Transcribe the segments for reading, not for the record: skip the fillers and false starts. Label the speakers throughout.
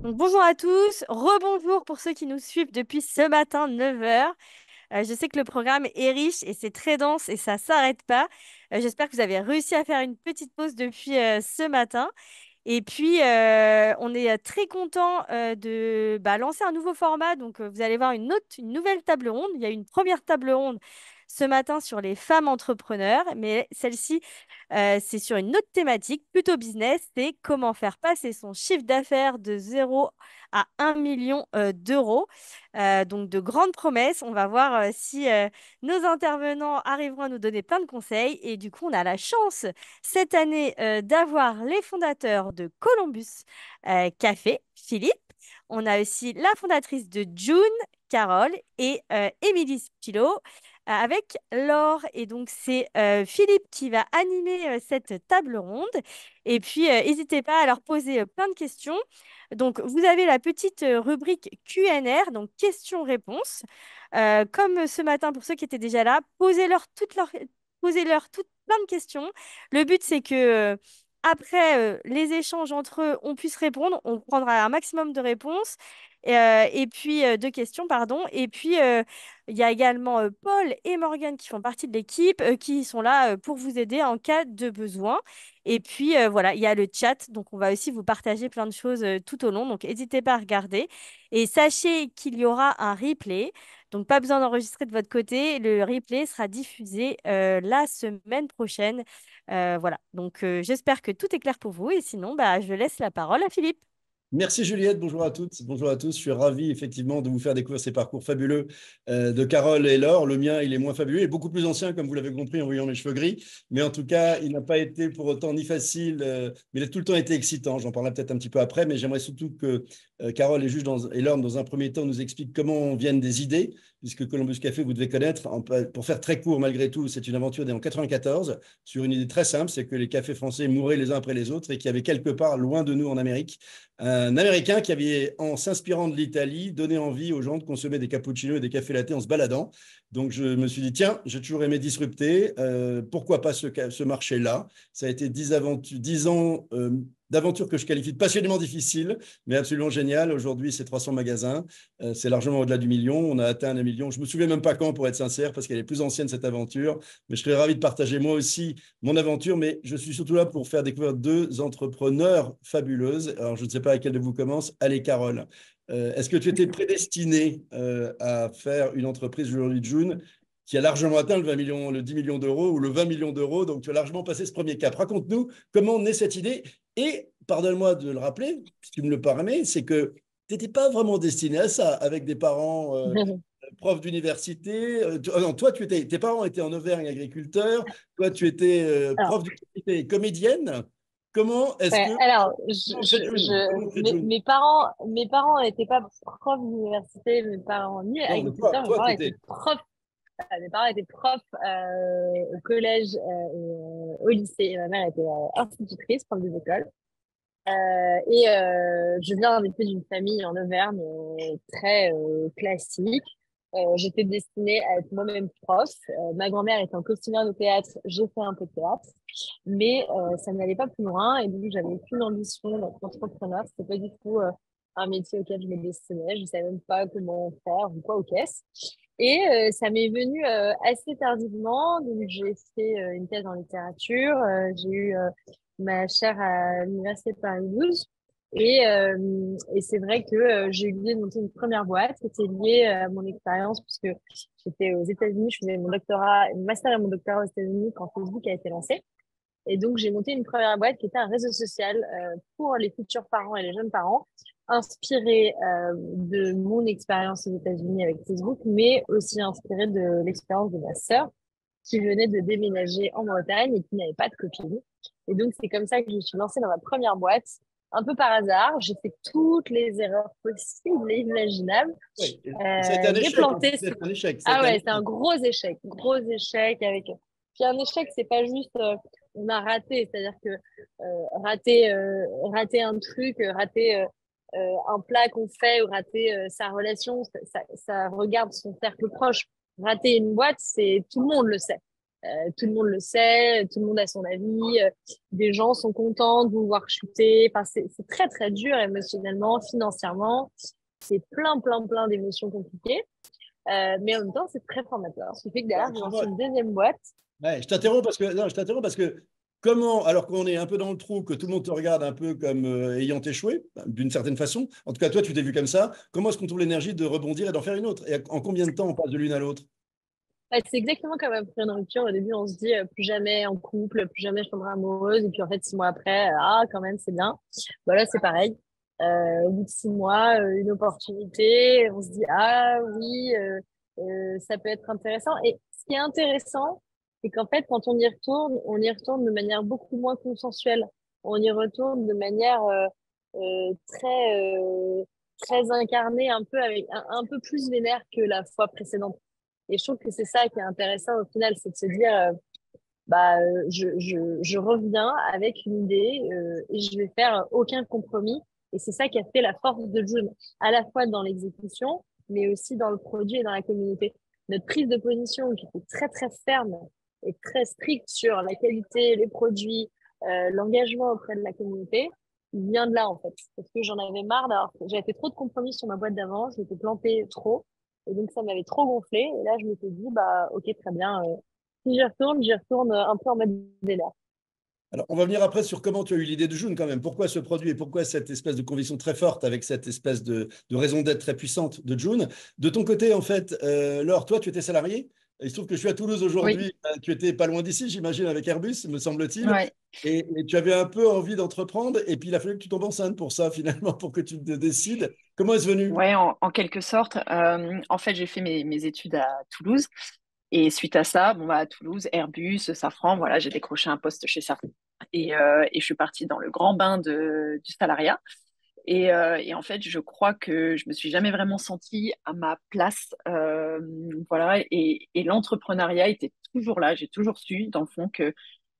Speaker 1: Donc, bonjour à tous, rebonjour pour ceux qui nous suivent depuis ce matin 9 heures. Je sais que le programme est riche et c'est très dense et ça ne s'arrête pas. J'espère que vous avez réussi à faire une petite pause depuis ce matin. Et puis, on est très content de lancer un nouveau format. Donc, vous allez voir une nouvelle table ronde. Il y a une première table ronde ce matin sur les femmes entrepreneurs, mais celle-ci, c'est sur une autre thématique, plutôt business. C'est comment faire passer son chiffre d'affaires de 0 à 1 million d'euros. Donc, de grandes promesses. On va voir si nos intervenants arriveront à nous donner plein de conseils. Et du coup, on a la chance cette année d'avoir les fondateurs de Columbus Café, Philippe. On a aussi la fondatrice de June, Carole, et Émilie Spilo avec Laure. Et donc, c'est Philippe qui va animer cette table ronde. Et puis, n'hésitez pas à leur poser plein de questions. Donc, vous avez la petite rubrique Q&R, donc questions-réponses. Comme ce matin, pour ceux qui étaient déjà là, posez-leur toutes plein de questions. Le but, c'est que après les échanges entre eux, on puisse répondre. On prendra un maximum de réponses et puis de questions, pardon. Et puis, il y a également Paul et Morgane qui font partie de l'équipe, qui sont là pour vous aider en cas de besoin. Et puis, voilà, il y a le chat. Donc, on va aussi vous partager plein de choses tout au long. Donc, n'hésitez pas à regarder. Et sachez qu'il y aura un replay. Donc, pas besoin d'enregistrer de votre côté. Le replay sera diffusé la semaine prochaine. Voilà. Donc, j'espère que tout est clair pour vous. Et sinon, je laisse la parole à Philippe.
Speaker 2: Merci Juliette, bonjour à toutes, bonjour à tous. Je suis ravi effectivement de vous faire découvrir ces parcours fabuleux de Carole et Laure. Le mien, il est moins fabuleux, il est beaucoup plus ancien, comme vous l'avez compris en voyant mes cheveux gris. Mais en tout cas, il n'a pas été pour autant ni facile, mais il a tout le temps été excitant. J'en parlerai peut-être un petit peu après, mais j'aimerais surtout que Carole et Laure, dans un premier temps, nous expliquent comment viennent des idées, puisque Columbus Café, vous devez connaître. Pour faire très court, malgré tout, c'est une aventure née en 94 sur une idée très simple, c'est que les cafés français mouraient les uns après les autres et qu'il y avait quelque part, loin de nous en Amérique, un Américain qui avait, en s'inspirant de l'Italie, donné envie aux gens de consommer des cappuccinos et des cafés latte en se baladant. Donc je me suis dit, tiens, j'ai toujours aimé disrupter, pourquoi pas ce marché-là. Ça a été 10 ans d'aventures que je qualifie de passionnément difficiles, mais absolument géniales. Aujourd'hui, c'est 300 magasins, c'est largement au-delà du million. On a atteint un million. Je me souviens même pas quand, pour être sincère, parce qu'elle est plus ancienne, cette aventure. Mais je serais ravi de partager moi aussi mon aventure, mais je suis surtout là pour faire découvrir deux entrepreneurs fabuleuses. Alors, je ne sais pas laquelle de vous commence. Allez, Carole. Est-ce que tu étais prédestinée à faire une entreprise aujourd'hui, June, qui a largement atteint le 20 millions, le 10 millions d'euros ou le 20 millions d'euros? Donc, tu as largement passé ce premier cap. Raconte-nous comment naît cette idée. Et, pardonne-moi de le rappeler, si tu me le permets, c'est que tu n'étais pas vraiment destiné à ça, avec des parents prof d'université. Non, toi, tes parents étaient en Auvergne agriculteurs. Toi, tu étais
Speaker 3: Alors,
Speaker 2: prof d'université et comédienne. Comment est-ce
Speaker 3: ouais,
Speaker 2: que
Speaker 3: alors
Speaker 2: Comment fait June?
Speaker 3: mes parents n'étaient pas profs d'université, mes parents ni
Speaker 2: Non, mais
Speaker 3: agriculteurs,
Speaker 2: toi, tu étais.
Speaker 3: mes parents étaient profs au collège et au lycée. Et ma mère était institutrice, prof des écoles. Je viens en effet d'une famille en Auvergne très classique. J'étais destinée à être moi-même prof. Ma grand-mère étant costumière de théâtre, j'ai fait un peu de théâtre, mais ça n'allait pas plus loin. Et donc, j'avais aucune ambition d'être entrepreneur. C'était pas du tout un métier auquel je me destinais. Je savais même pas comment faire ou quoi aux caisses. Et ça m'est venu assez tardivement. Donc, j'ai fait une thèse en littérature. J'ai eu ma chaire à l'Université de Paris 12. Et c'est vrai que j'ai eu l'idée de monter une première boîte qui était liée à mon expérience puisque j'étais aux États-Unis, je faisais mon doctorat, mon master et mon doctorat aux États-Unis quand Facebook a été lancé. Et donc, j'ai monté une première boîte qui était un réseau social pour les futurs parents et les jeunes parents, inspiré de mon expérience aux États-Unis avec Facebook, mais aussi inspiré de l'expérience de ma sœur qui venait de déménager en Bretagne et qui n'avait pas de copine. Et donc, c'est comme ça que je me suis lancée dans ma première boîte, un peu par hasard. J'ai fait toutes les erreurs possibles et imaginables.
Speaker 2: Oui. Ça a été un
Speaker 3: J'ai
Speaker 2: échec en plus.
Speaker 3: planté.
Speaker 2: Ça a été un échec. Ça a
Speaker 3: Ah
Speaker 2: été un
Speaker 3: ouais, c'est un
Speaker 2: échec.
Speaker 3: gros échec avec. Puis un échec, c'est pas juste on a raté, c'est-à-dire que rater un truc, rater un plat qu'on fait ou rater sa relation, ça regarde son cercle proche. Rater une boîte, c'est tout le monde le sait. Tout le monde le sait, tout le monde a son avis, des gens sont contents de vous voir chuter. Enfin, c'est très, très dur émotionnellement, financièrement. C'est plein d'émotions compliquées. Mais en même temps, c'est très formateur. Ce qui fait que derrière, j'ai lancé une deuxième boîte.
Speaker 2: Ouais, je t'interromps parce que comment, alors qu'on est un peu dans le trou, que tout le monde te regarde un peu comme ayant échoué, d'une certaine façon, en tout cas toi tu t'es vu comme ça, comment est-ce qu'on trouve l'énergie de rebondir et d'en faire une autre? Et en combien de temps on passe de l'une à l'autre?
Speaker 3: Ouais, c'est exactement comme après une rupture. Au début, on se dit plus jamais en couple, plus jamais je tomberai amoureuse. Et puis en fait, 6 mois après, ah, quand même, c'est bien. Voilà, c'est pareil. Au bout de 6 mois, une opportunité, on se dit, ah oui, ça peut être intéressant. Et ce qui est intéressant, c'est qu'en fait, quand on y retourne de manière beaucoup moins consensuelle. On y retourne de manière très incarnée, un peu avec un peu plus vénère que la fois précédente. Et je trouve que c'est ça qui est intéressant au final, c'est de se dire, je reviens avec une idée et je vais faire aucun compromis. Et c'est ça qui a fait la force de June, à la fois dans l'exécution, mais aussi dans le produit et dans la communauté. Notre prise de position qui était très très ferme et très stricte sur la qualité, les produits, l'engagement auprès de la communauté, il vient de là en fait. Parce que j'en avais marre d'avoir, j'avais fait trop de compromis sur ma boîte d'avant, je m'étais plantée trop. Et donc ça m'avait trop gonflé. Et là, je me suis dit, bah ok, très bien. Si j'y retourne un peu en mode vénère.
Speaker 2: Alors, on va venir après sur comment tu as eu l'idée de June quand même. Pourquoi ce produit et pourquoi cette espèce de conviction très forte avec cette espèce de raison d'être très puissante de June. De ton côté, en fait, Laure, toi, tu étais salarié. Il se trouve que je suis à Toulouse
Speaker 4: Oui,
Speaker 2: aujourd'hui. Tu étais pas loin d'ici, j'imagine, avec Airbus, me semble-t-il.
Speaker 4: ouais,
Speaker 2: Et tu avais un peu envie d'entreprendre. Et puis, il a fallu que tu tombes enceinte pour ça, finalement, pour que tu te décides. Comment est-ce venu?
Speaker 4: ouais, en quelque sorte. En fait, j'ai fait mes études à Toulouse. Et suite à ça, bon, bah, à Toulouse, Airbus, Safran, voilà, j'ai décroché un poste chez Safran. Et je suis partie dans le grand bain du salariat. Et en fait, je crois que je me suis jamais vraiment sentie à ma place. Voilà, et l'entrepreneuriat était toujours là. J'ai toujours su, dans le fond, que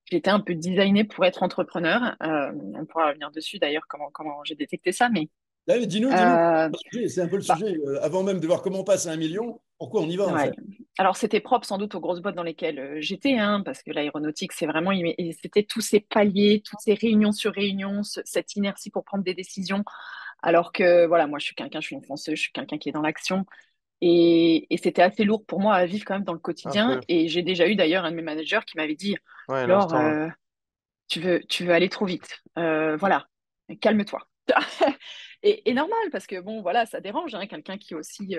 Speaker 4: j'étais un peu designée pour être entrepreneur. On pourra revenir dessus d'ailleurs, comment j'ai détecté ça. Mais
Speaker 2: Là, dis-nous,
Speaker 4: euh,
Speaker 2: c'est un peu le
Speaker 4: bah,
Speaker 2: sujet. Avant même de voir comment on passe à 1 million, pourquoi on y va, en
Speaker 4: ouais.
Speaker 2: fait?
Speaker 4: Alors, c'était propre sans doute aux grosses boîtes dans lesquelles j'étais, hein, parce que l'aéronautique, c'est vraiment, et c'était tous ces paliers, toutes ces réunions sur réunions, cette inertie pour prendre des décisions. Alors que, voilà, moi, je suis une fonceuse, je suis quelqu'un qui est dans l'action. Et c'était assez lourd pour moi à vivre quand même dans le
Speaker 5: Un
Speaker 4: quotidien.
Speaker 5: peu.
Speaker 4: Et j'ai déjà eu d'ailleurs un de mes managers qui m'avait dit,
Speaker 5: Ouais,
Speaker 4: Laure,
Speaker 5: l'instant. Ouais.
Speaker 4: tu veux aller trop vite. Voilà, calme-toi. Et normal, parce que bon, voilà, ça dérange, hein, quelqu'un qui aussi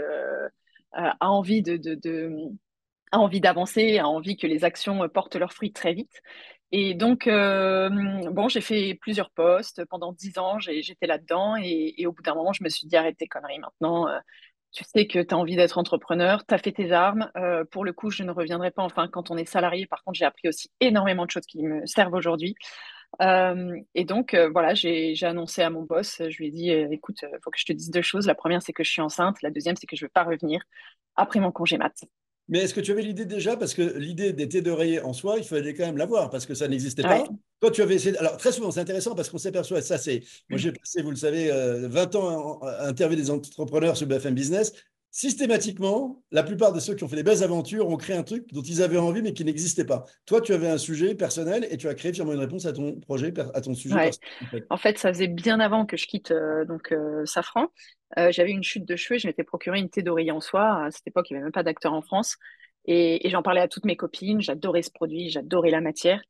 Speaker 4: a envie a envie d'avancer, a envie que les actions portent leurs fruits très vite. Et donc, bon, j'ai fait plusieurs postes pendant 10 ans, j'étais là-dedans. Et au bout d'un moment, je me suis dit, arrête tes conneries maintenant. Tu sais que tu as envie d'être entrepreneur, tu as fait tes armes. Pour le coup, je ne reviendrai pas. Enfin, quand on est salarié, par contre, j'ai appris aussi énormément de choses qui me servent aujourd'hui. Et donc, voilà, j'ai annoncé à mon boss, je lui ai dit, écoute, il faut que je te dise deux choses. La première, c'est que je suis enceinte. La deuxième, c'est que je ne veux pas revenir après mon congé mat.
Speaker 2: Mais est-ce que tu avais l'idée déjà? Parce que l'idée des d'oreiller en soi, il fallait quand même l'avoir parce que ça n'existait
Speaker 4: Ouais,
Speaker 2: pas. Toi, tu avais essayé. Alors, très souvent, c'est intéressant parce qu'on s'aperçoit, ça, c'est. Moi, j'ai passé, vous le savez, 20 ans à interviewer des entrepreneurs sur BFM Business. Systématiquement, la plupart de ceux qui ont fait des belles aventures ont créé un truc dont ils avaient envie mais qui n'existait pas. Toi, tu avais un sujet personnel et tu as créé finalement une réponse à ton projet, à ton sujet
Speaker 4: ouais.
Speaker 2: personnel, en fait.
Speaker 4: En fait, ça faisait bien avant que je quitte Safran. J'avais une chute de cheveux et je m'étais procuré une thé d'oreiller en soie. À cette époque, il n'y avait même pas d'acteur en France. Et j'en parlais à toutes mes copines. J'adorais ce produit, j'adorais la matière.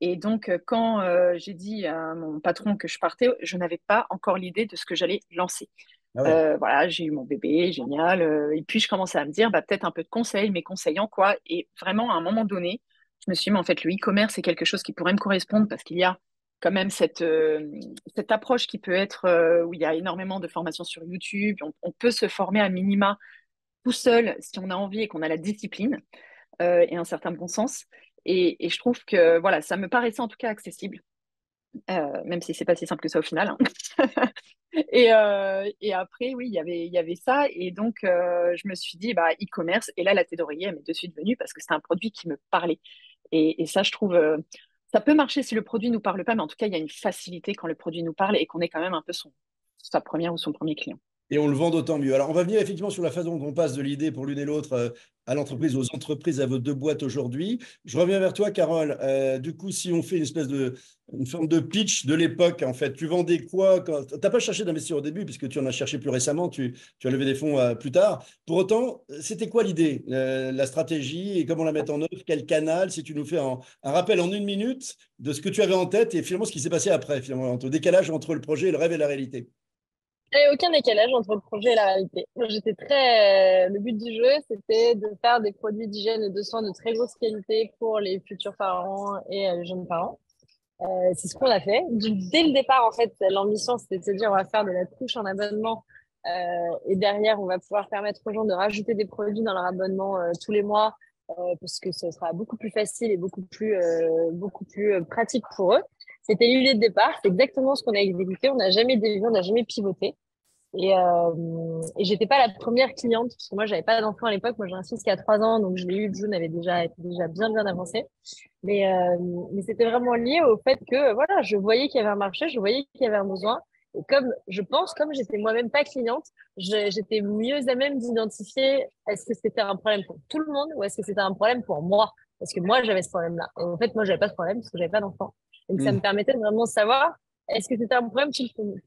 Speaker 4: Et donc, quand j'ai dit à mon patron que je partais, je n'avais pas encore l'idée de ce que j'allais lancer.
Speaker 2: Ah ouais.
Speaker 4: Voilà, j'ai eu mon bébé, génial. Et puis, je commençais à me dire, bah, peut-être un peu de conseils, mais conseils en quoi? Et vraiment, à un moment donné, je me suis dit, mais en fait, le e-commerce, c'est quelque chose qui pourrait me correspondre parce qu'il y a quand même cette approche qui peut être où il y a énormément de formations sur YouTube. On peut se former à minima tout seul si on a envie et qu'on a la discipline et un certain bon sens. Et je trouve que voilà, ça me paraissait en tout cas accessible, même si c'est pas si simple que ça au final, hein. Et après, oui, il y avait ça. Et donc, je me suis dit, bah, e-commerce. Et là, la tête d'oreiller, elle m'est de suite venue parce que c'était un produit qui me parlait. Et ça, je trouve, ça peut marcher si le produit nous parle pas, mais en tout cas, il y a une facilité quand le produit nous parle et qu'on est quand même un peu sa première ou son premier client.
Speaker 2: Et on le vend d'autant mieux. Alors, on va venir effectivement sur la façon dont on passe de l'idée pour l'une et l'autre à l'entreprise, aux entreprises, à vos deux boîtes aujourd'hui. Je reviens vers toi, Carole. Du coup, si on fait une forme de pitch de l'époque, en fait, tu vendais quoi quand... Tu n'as pas cherché d'investir au début, puisque tu en as cherché plus récemment, tu as levé des fonds plus tard. Pour autant, c'était quoi l'idée, la stratégie et comment la mettre en œuvre? Quel canal? Si tu nous fais un rappel en 1 minute de ce que tu avais en tête et finalement ce qui s'est passé après, finalement, au décalage entre le projet, le rêve et la réalité.
Speaker 3: Il n'y avait aucun décalage entre le projet et la réalité. Moi, j'étais très. Le but du jeu, c'était de faire des produits d'hygiène et de soins de très grosse qualité pour les futurs parents et les jeunes parents. C'est ce qu'on a fait. Dès le départ, en fait, l'ambition, c'était de se dire on va faire de la couche en abonnement et derrière, on va pouvoir permettre aux gens de rajouter des produits dans leur abonnement tous les mois parce que ce sera beaucoup plus facile et beaucoup plus pratique pour eux. C'était l'idée de départ. C'est exactement ce qu'on a exécuté. On n'a jamais dévié, on n'a jamais pivoté. Et j'étais pas la première cliente, parce que moi, j'avais pas d'enfant à l'époque. Moi, j'ai un fils qui a 3 ans, donc je l'ai eu. June avait déjà bien avancé. Mais c'était vraiment lié au fait que, voilà, je voyais qu'il y avait un marché, je voyais qu'il y avait un besoin. Et comme j'étais moi-même pas cliente, j'étais mieux à même d'identifier est-ce que c'était un problème pour tout le monde ou est-ce que c'était un problème pour moi? Parce que moi, j'avais ce problème-là. Et en fait, moi, j'avais pas ce problème parce que j'avais pas d'enfant. Donc, ça me permettait de vraiment savoir est-ce que c'était un problème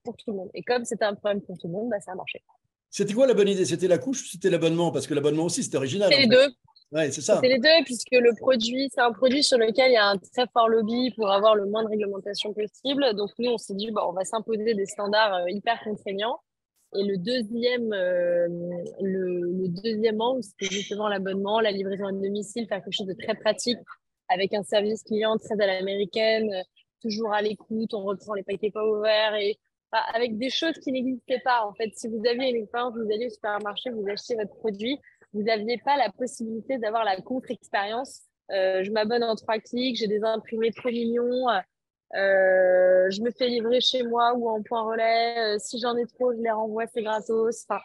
Speaker 3: pour tout le monde. Et comme c'était un problème pour tout le monde, bah, ça a marché.
Speaker 2: C'était quoi la bonne idée? C'était la couche ou c'était l'abonnement? Parce que l'abonnement aussi, c'était original,
Speaker 3: C'est
Speaker 2: en
Speaker 3: les
Speaker 2: fait.
Speaker 3: deux.
Speaker 2: Ouais, c'est
Speaker 3: C'était
Speaker 2: ça.
Speaker 3: les deux, puisque le produit, c'est un produit sur lequel il y a un très fort lobby pour avoir le moins de réglementation possible. Donc, nous, on s'est dit, bon, on va s'imposer des standards hyper contraignants. Et le deuxième angle, c'était justement l'abonnement, la livraison à domicile, faire quelque chose de très pratique avec un service client très à l'américaine, toujours à l'écoute, on reprend les paquets pas ouverts et avec des choses qui n'existaient pas. En fait, si vous aviez une expérience, vous alliez au supermarché, vous achetiez votre produit, vous n'aviez pas la possibilité d'avoir la contre-expérience. Je m'abonne en 3 clics, j'ai des imprimés trop mignons. Je me fais livrer chez moi ou en point relais. Si j'en ai trop, je les renvoie, c'est gratos. Enfin,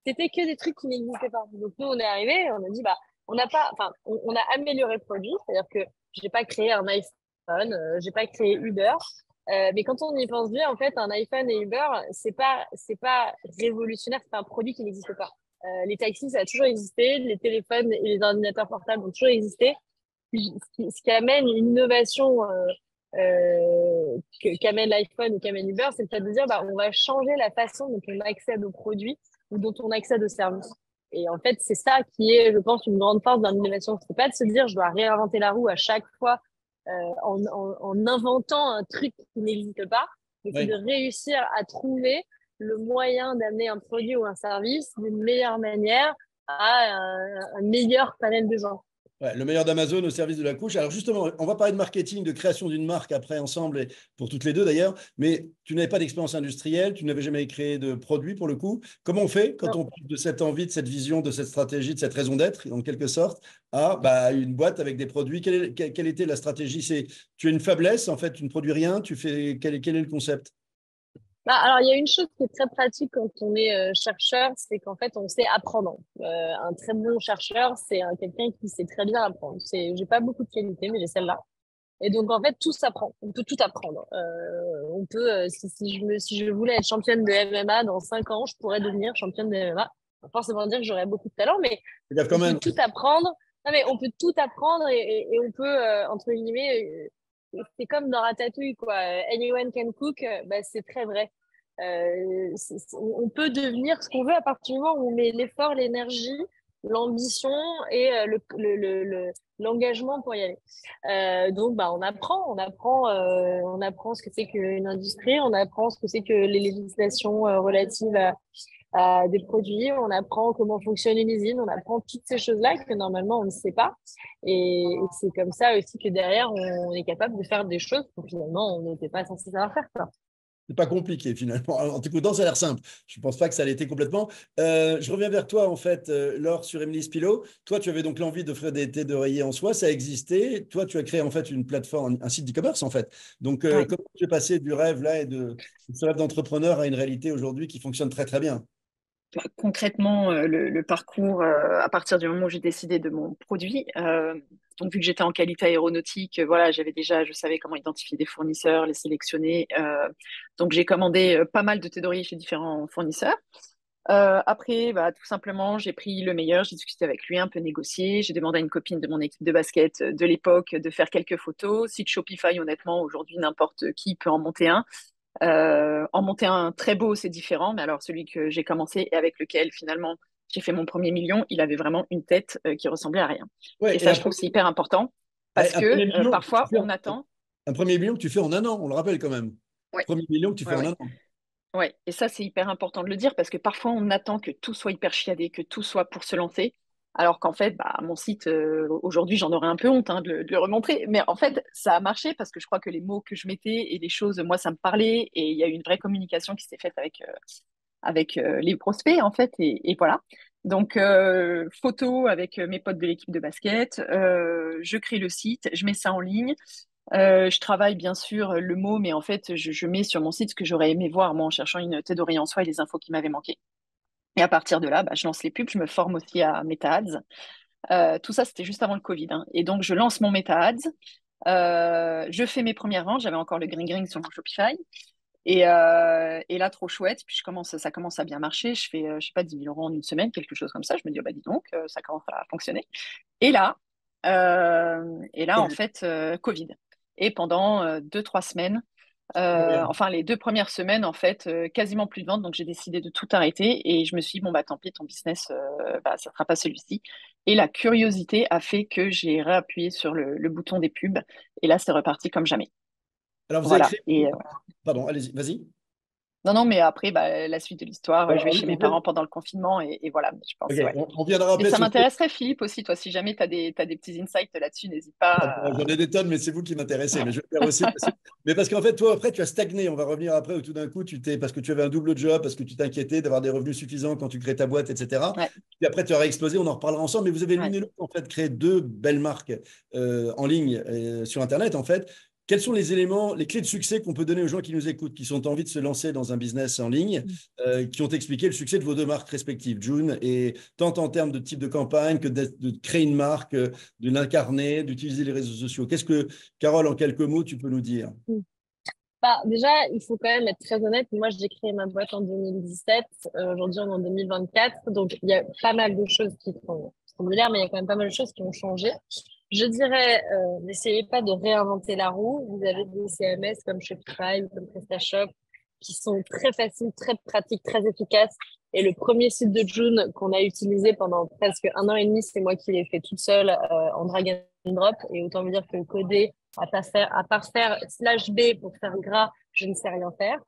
Speaker 3: c'était que des trucs qui n'existaient pas. Donc nous, on est arrivé, on a dit bah, on n'a pas, enfin, on a amélioré le produit, c'est-à-dire que j'ai pas créé un iPhone, j'ai pas créé Uber. Mais quand on y pense bien, en fait, un iPhone et Uber, c'est pas révolutionnaire, c'est pas un produit qui n'existe pas. Les taxis, ça a toujours existé, les téléphones et les ordinateurs portables ont toujours existé. Ce qui amène une innovation qu'amène l'iPhone ou qu'amène Uber, c'est le fait de dire bah, on va changer la façon dont on accède aux produits ou dont on accède aux services. Et en fait, c'est ça qui est, je pense, une grande force dans l'innovation. C'est pas de se dire je dois réinventer la roue à chaque fois en inventant un truc qui n'existe pas, mais c'est de
Speaker 2: Oui.
Speaker 3: réussir à trouver le moyen d'amener un produit ou un service d'une meilleure manière à un meilleur panel de gens.
Speaker 2: Ouais, le meilleur d'Amazon au service de la couche. Alors justement, on va parler de marketing, de création d'une marque après ensemble, et pour toutes les deux d'ailleurs, mais tu n'avais pas d'expérience industrielle, tu n'avais jamais créé de produit pour le coup. Comment on fait quand
Speaker 3: Non.
Speaker 2: on parle de cette envie, de cette vision, de cette stratégie, de cette raison d'être, en quelque sorte, à bah, une boîte avec des produits? Quelle était la stratégie? Tu as une faiblesse, en fait, tu ne produis rien, quel est le concept?
Speaker 3: Bah, alors, il y a une chose qui est très pratique quand on est chercheur, c'est qu'en fait, on sait apprendre. Un très bon chercheur, c'est quelqu'un qui sait très bien apprendre. J'ai pas beaucoup de qualités, mais j'ai celle-là. Et donc, en fait, tout s'apprend. On peut tout apprendre. On peut, si je voulais être championne de MMA dans 5 ans, je pourrais devenir championne de MMA. Pas forcément dire que j'aurais beaucoup de talent, mais
Speaker 2: Fais gaffe quand
Speaker 3: on peut
Speaker 2: même.
Speaker 3: tout apprendre. Non, mais on peut tout apprendre et on peut, entre guillemets, c'est comme dans Ratatouille, quoi. Anyone can cook, bah, c'est très vrai. On peut devenir ce qu'on veut à partir du moment où on met l'effort, l'énergie, l'ambition et l'engagement pour y aller. Donc, bah, on apprend ce que c'est qu'une industrie, on apprend ce que c'est que les législations relatives à des produits, on apprend comment fonctionne une usine, on apprend toutes ces choses-là que normalement on ne sait pas. Et c'est comme ça aussi que derrière, on est capable de faire des choses que finalement on n'était pas censé savoir faire, quoi.
Speaker 2: C'est pas compliqué finalement. En t'écoutant, ça a l'air simple. Je ne pense pas que ça l'était complètement. Je reviens vers toi en fait, Laure, sur Emily's Pillow. Toi, tu avais donc l'envie d'offrir des thés d'oreiller en soi, ça existait. Toi, tu as créé en fait une plateforme, un site d'e-commerce en fait. Donc,
Speaker 4: Ouais.
Speaker 2: comment tu es passé du rêve là et de ce rêve d'entrepreneur à une réalité aujourd'hui qui fonctionne très très bien?
Speaker 4: Bah, concrètement, le parcours, à partir du moment où j'ai décidé de mon produit, donc vu que j'étais en qualité aéronautique, voilà, je savais comment identifier des fournisseurs, les sélectionner. Donc j'ai commandé pas mal de thé d'oreiller chez différents fournisseurs. Après, bah, tout simplement, j'ai pris le meilleur, j'ai discuté avec lui, un peu négocié. J'ai demandé à une copine de mon équipe de basket de l'époque de faire quelques photos. Site Shopify, honnêtement, aujourd'hui, n'importe qui peut en monter un. En monter un très beau, c'est différent, mais alors celui que j'ai commencé et avec lequel finalement j'ai fait mon premier million, il avait vraiment une tête qui ressemblait à rien. Et
Speaker 2: Ouais, et
Speaker 4: ça, je trouve, c'est hyper important parce
Speaker 2: un
Speaker 4: que
Speaker 2: premier million,
Speaker 4: parfois, on attend.
Speaker 2: un premier million que tu fais en un an, on le rappelle quand même.
Speaker 4: Ouais,
Speaker 2: Premier million que tu fais
Speaker 4: ouais,
Speaker 2: en
Speaker 4: ouais.
Speaker 2: un an.
Speaker 4: Ouais, et ça, c'est hyper important de le dire parce que parfois, on attend que tout soit hyper chiadé, que tout soit pour se lancer. Alors qu'en fait, bah, mon site, aujourd'hui, j'en aurais un peu honte hein, de le remontrer. Mais en fait, ça a marché parce que je crois que les mots que je mettais et les choses, moi, ça me parlait. Et il y a eu une vraie communication qui s'est faite avec les prospects, en fait. Et voilà. Donc, photo avec mes potes de l'équipe de basket. Je crée le site, je mets ça en ligne. Je travaille bien sûr le mot, mais en fait, je mets sur mon site ce que j'aurais aimé voir, moi, en cherchant une tête d'oreille en soi et les infos qui m'avaient manqué. Et à partir de là, bah, je lance les pubs, je me forme aussi à Meta Ads. Tout ça, c'était juste avant le Covid, hein. Et donc, je lance mon Meta Ads. Je fais mes premières ventes. J'avais encore le green green sur mon Shopify. Et là, trop chouette. Puis ça commence à bien marcher. Je fais, je sais pas, 10 000 € en une semaine, quelque chose comme ça. Je me dis, oh, bah, dis donc, ça commence à fonctionner. Et là, en fait, Covid. Et pendant 2, 3 semaines, enfin les 2 premières semaines, en fait, quasiment plus de ventes. Donc j'ai décidé de tout arrêter et je me suis dit, bon, bah tant pis, ton business, bah, ça ne sera pas celui-ci. Et la curiosité a fait que j'ai réappuyé sur le bouton des pubs. Et là, c'est reparti comme jamais.
Speaker 2: Alors, vous avez
Speaker 4: Voilà.
Speaker 2: créé.
Speaker 4: Et
Speaker 2: Pardon, allez-y, vas-y.
Speaker 4: non, non, mais après, bah, la suite de l'histoire, je
Speaker 2: Alors,
Speaker 4: vais chez mes parents pendant le confinement et voilà. Je
Speaker 2: ok,
Speaker 4: pense, ouais.
Speaker 2: on viendra
Speaker 4: Mais
Speaker 2: après
Speaker 4: ça
Speaker 2: sur.
Speaker 4: m'intéresserait, Philippe, aussi, toi, si jamais tu as t'as des petits insights là-dessus, n'hésite
Speaker 2: Ah,
Speaker 4: pas.
Speaker 2: bon, j'en ai des tonnes, mais c'est vous qui m'intéressez. Mais je vais le faire aussi. Mais parce qu'en fait, toi, après, tu as stagné. On va revenir après où tout d'un coup, parce que tu avais un double job, parce que tu t'inquiétais d'avoir des revenus suffisants quand tu crées ta boîte, etc.
Speaker 4: Ouais,
Speaker 2: Puis après, tu auras explosé. On en reparlera ensemble. Mais vous avez l'une
Speaker 4: ouais.
Speaker 2: et l'autre, en fait, créé deux belles marques en ligne sur Internet, en fait. Quels sont les éléments, les clés de succès qu'on peut donner aux gens qui nous écoutent, qui sont envie de se lancer dans un business en ligne, qui ont expliqué le succès de vos deux marques respectives, June, et tant en termes de type de campagne que de créer une marque, de l'incarner, d'utiliser les réseaux sociaux. Qu'est-ce que, Carole, en quelques mots, tu peux nous dire?
Speaker 3: Bah, déjà, il faut quand même être très honnête. Moi, j'ai créé ma boîte en 2017. Aujourd'hui, on est en 2024. Donc, il y a pas mal de choses qui sont similaires, mais il y a quand même pas mal de choses qui ont changé. Je dirais, n'essayez pas de réinventer la roue. Vous avez des CMS comme Shopify ou comme PrestaShop qui sont très faciles, très pratiques, très efficaces. Et le premier site de June qu'on a utilisé pendant presque 1 an et demi, c'est moi qui l'ai fait toute seule en drag and drop. Et autant vous dire que coder, à part faire slash B pour faire gras, je ne sais rien faire.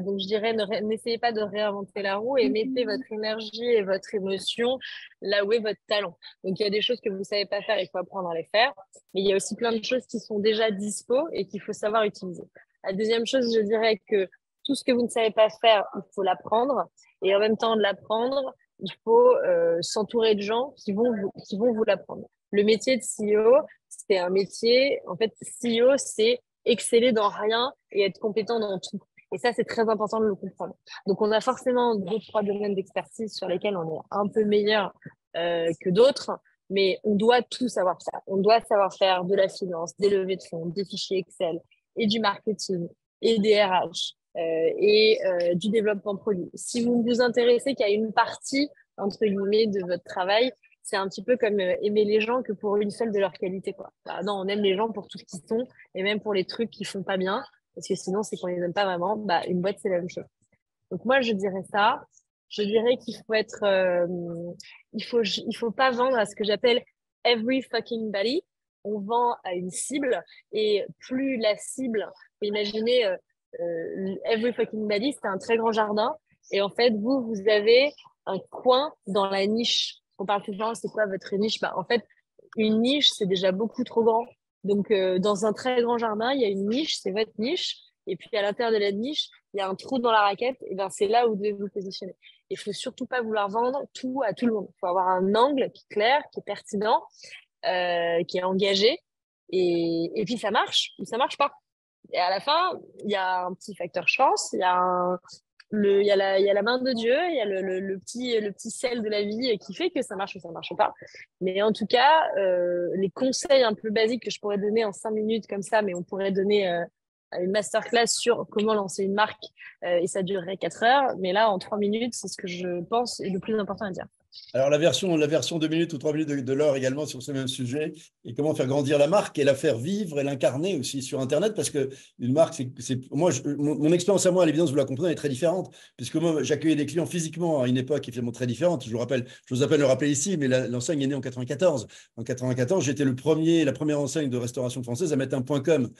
Speaker 3: Donc, je dirais, n'essayez pas de réinventer la roue et mettez votre énergie et votre émotion là où est votre talent. Donc, il y a des choses que vous ne savez pas faire, il faut apprendre à les faire. Mais il y a aussi plein de choses qui sont déjà dispo et qu'il faut savoir utiliser. La deuxième chose, je dirais que tout ce que vous ne savez pas faire, il faut l'apprendre. Et en même temps de l'apprendre, il faut s'entourer de gens qui vont vous l'apprendre. Le métier de CEO, c'est un métier, en fait, CEO, c'est exceller dans rien et être compétent dans tout. Et ça, c'est très important de le comprendre. Donc, on a forcément 2, 3 domaines d'expertise sur lesquels on est un peu meilleur que d'autres, mais on doit tout savoir faire. On doit savoir faire de la finance, des levées de fonds, des fichiers Excel et du marketing et des RH du développement produit. Si vous ne vous intéressez qu'à une partie, entre guillemets, de votre travail, c'est un petit peu comme aimer les gens que pour une seule de leurs qualités, quoi. Bah, non, on aime les gens pour tout ce qu'ils sont et même pour les trucs qu'ils font pas bien, parce que sinon, c'est qu'on les aime pas vraiment. Bah, une boîte, c'est la même chose. Donc moi, je dirais ça. Je dirais qu'il faut être, il faut pas vendre à ce que j'appelle every fucking body. On vend à une cible et plus la cible, faut imaginer every fucking body, c'est un très grand jardin et en fait vous avez un coin dans la niche. On parle souvent, c'est quoi votre niche? Bah en fait une niche c'est déjà beaucoup trop grand. Donc dans un très grand jardin, il y a une niche, c'est votre niche. Et puis à l'intérieur de la niche, il y a un trou dans la raquette, et ben c'est là où vous devez vous positionner. Il faut surtout pas vouloir vendre tout à tout le monde. Il faut avoir un angle qui est clair, qui est pertinent, qui est engagé, et puis ça marche ou ça marche pas. Et à la fin, il y a un petit facteur chance, il y a la main de Dieu, il y a le petit sel de la vie qui fait que ça marche ou ça marche pas. Mais en tout cas, les conseils un peu basiques que je pourrais donner en 5 minutes comme ça, mais on pourrait donner une masterclass sur comment lancer une marque et ça durerait 4 heures. Mais là, en 3 minutes, c'est ce que je pense est le plus important à dire.
Speaker 2: Alors, la version 2 minutes ou 3 minutes de l'heure également sur ce même sujet, et comment faire grandir la marque et la faire vivre et l'incarner aussi sur Internet, parce que une marque, moi, mon expérience à moi, à l'évidence, vous la comprenez, est très différente, puisque moi, j'accueillais des clients physiquement à une époque évidemment très différente. Je vous appelle le rappeler ici, mais l'enseigne est née en 94. En 94, j'étais la première enseigne de restauration française à mettre un .com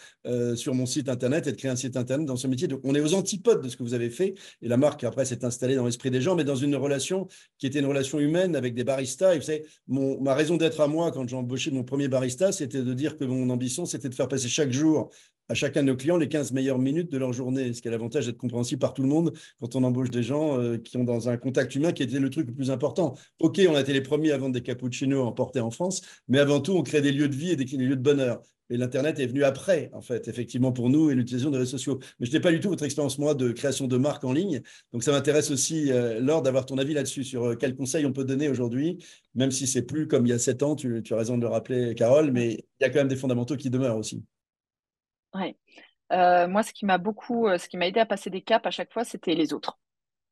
Speaker 2: sur mon site Internet et de créer un site Internet dans ce métier. Donc, on est aux antipodes de ce que vous avez fait, et la marque, après, s'est installée dans l'esprit des gens, mais dans une relation qui était une relation humaine avec des baristas. Et vous savez, ma raison d'être à moi, quand j'ai embauché mon premier barista, c'était de dire que mon ambition, c'était de faire passer chaque jour à chacun de nos clients les 15 meilleures minutes de leur journée, ce qui a l'avantage d'être compréhensible par tout le monde quand on embauche des gens qui ont dans un contact humain qui était le truc le plus important. OK, on a été les premiers à vendre des cappuccinos emportés en France, mais avant tout, on crée des lieux de vie et des lieux de bonheur. Et l'Internet est venu après, en fait, effectivement, pour nous et l'utilisation des réseaux sociaux. Mais je n'ai pas du tout votre expérience, moi, de création de marque en ligne. Donc, ça m'intéresse aussi, Laure, d'avoir ton avis là-dessus, sur quels conseils on peut donner aujourd'hui, même si c'est plus comme il y a 7 ans, tu as raison de le rappeler, Carole, mais il y a quand même des fondamentaux qui demeurent aussi.
Speaker 4: Ouais. Moi, ce qui m'a aidé à passer des caps à chaque fois, c'était les autres.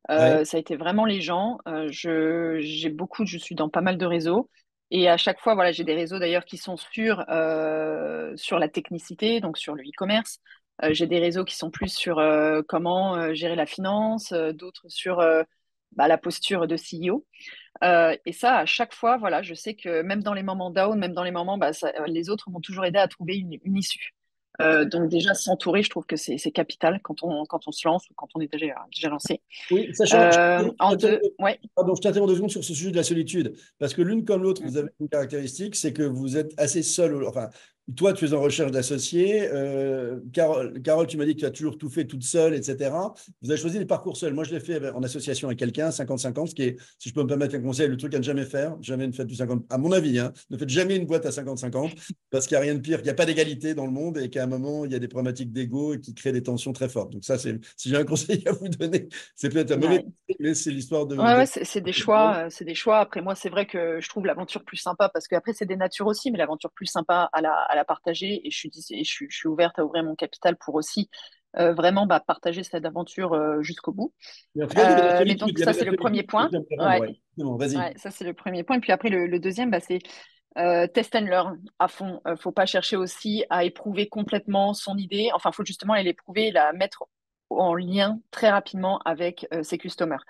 Speaker 2: Ouais.
Speaker 4: Ça a été vraiment les gens. Je suis dans pas mal de réseaux. Et à chaque fois, voilà, j'ai des réseaux d'ailleurs qui sont sur la technicité, donc sur le e-commerce. J'ai des réseaux qui sont plus sur comment gérer la finance, d'autres sur la posture de CEO. Et ça, à chaque fois, voilà, je sais que même dans les moments down, même dans les moments, les autres m'ont toujours aidé à trouver une issue. Donc déjà, s'entourer, je trouve que c'est capital quand on se lance ou quand on est déjà lancé.
Speaker 2: Oui, sachant,
Speaker 4: En deux, ouais.
Speaker 2: pardon, je t'interromps 2 secondes sur ce sujet de la solitude, parce que l'une comme l'autre,
Speaker 4: Mm.
Speaker 2: vous avez une caractéristique, c'est que vous êtes assez seul. Enfin, toi, tu es en recherche d'associés. Carole, tu m'as dit que tu as toujours tout fait toute seule, etc. Vous avez choisi des parcours seuls. Moi, je l'ai fait en association avec quelqu'un, 50-50, ce qui est, si je peux me permettre un conseil, le truc à ne jamais faire. Jamais ne faites du 50, à mon avis, hein, ne faites jamais une boîte à 50-50, parce qu'il n'y a rien de pire, qu'il n'y a pas d'égalité dans le monde et qu'à un moment, il y a des problématiques d'ego qui créent des tensions très fortes. Donc ça, si j'ai un conseil à vous donner, c'est peut-être un mauvais
Speaker 4: Ouais.
Speaker 2: conseil, mais c'est l'histoire
Speaker 4: Ouais, ouais, c'est des choix, c'est des choix. Après, moi, c'est vrai que je trouve l'aventure plus sympa parce qu'après, c'est des natures aussi, mais l'aventure plus sympa à la partager. Et je suis ouverte à ouvrir mon capital pour aussi vraiment partager cette aventure jusqu'au bout.
Speaker 2: Mais en tout cas, il y avait de la
Speaker 4: Mais
Speaker 2: solitude.
Speaker 4: donc,
Speaker 2: Il y
Speaker 4: ça,
Speaker 2: avait de
Speaker 4: c'est
Speaker 2: la
Speaker 4: le premier
Speaker 2: solitude que
Speaker 4: point.
Speaker 2: j'aimerais rendre.
Speaker 4: Ouais,
Speaker 2: Ouais. Exactement. Vas-y.
Speaker 4: ouais, ça, c'est le premier point. Et puis après, le deuxième, c'est test and learn à fond. Faut pas chercher aussi à éprouver complètement son idée. Enfin, faut justement aller l'éprouver, la mettre en lien très rapidement avec ses customers,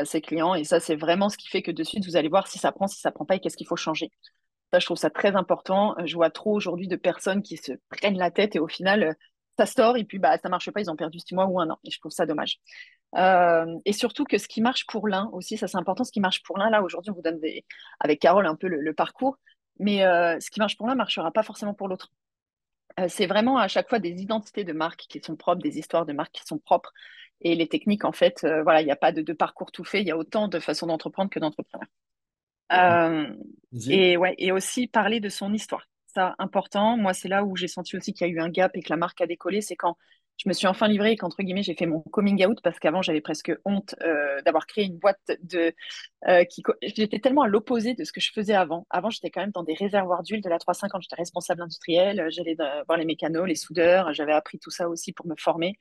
Speaker 4: ses clients. Et ça, c'est vraiment ce qui fait que de suite, vous allez voir si ça prend pas et qu'est-ce qu'il faut changer. Ça, je trouve ça très important. Je vois trop aujourd'hui de personnes qui se prennent la tête et au final, ça sort et puis ça marche pas. Ils ont perdu 6 mois ou un an. Et je trouve ça dommage. Et surtout que ce qui marche pour l'un aussi, ça c'est important, ce qui marche pour l'un, là aujourd'hui on vous donne avec Carole un peu le parcours, mais ce qui marche pour l'un ne marchera pas forcément pour l'autre. C'est vraiment à chaque fois des identités de marque qui sont propres, des histoires de marque qui sont propres. Et les techniques, en fait, voilà, il n'y a pas de parcours tout fait, il y a autant de façons d'entreprendre que d'entrepreneurs. Euh,
Speaker 2: Vas-y.
Speaker 4: et, ouais, et aussi parler de son histoire. Ça, important. Moi, c'est là où j'ai senti aussi qu'il y a eu un gap et que la marque a décollé. C'est quand je me suis enfin livrée et qu'entre guillemets, j'ai fait mon coming out parce qu'avant, j'avais presque honte d'avoir créé une boîte j'étais tellement à l'opposé de ce que je faisais avant. Avant, j'étais quand même dans des réservoirs d'huile de la 350. J'étais responsable industrielle. J'allais voir les mécanos, les soudeurs. J'avais appris tout ça aussi pour me former.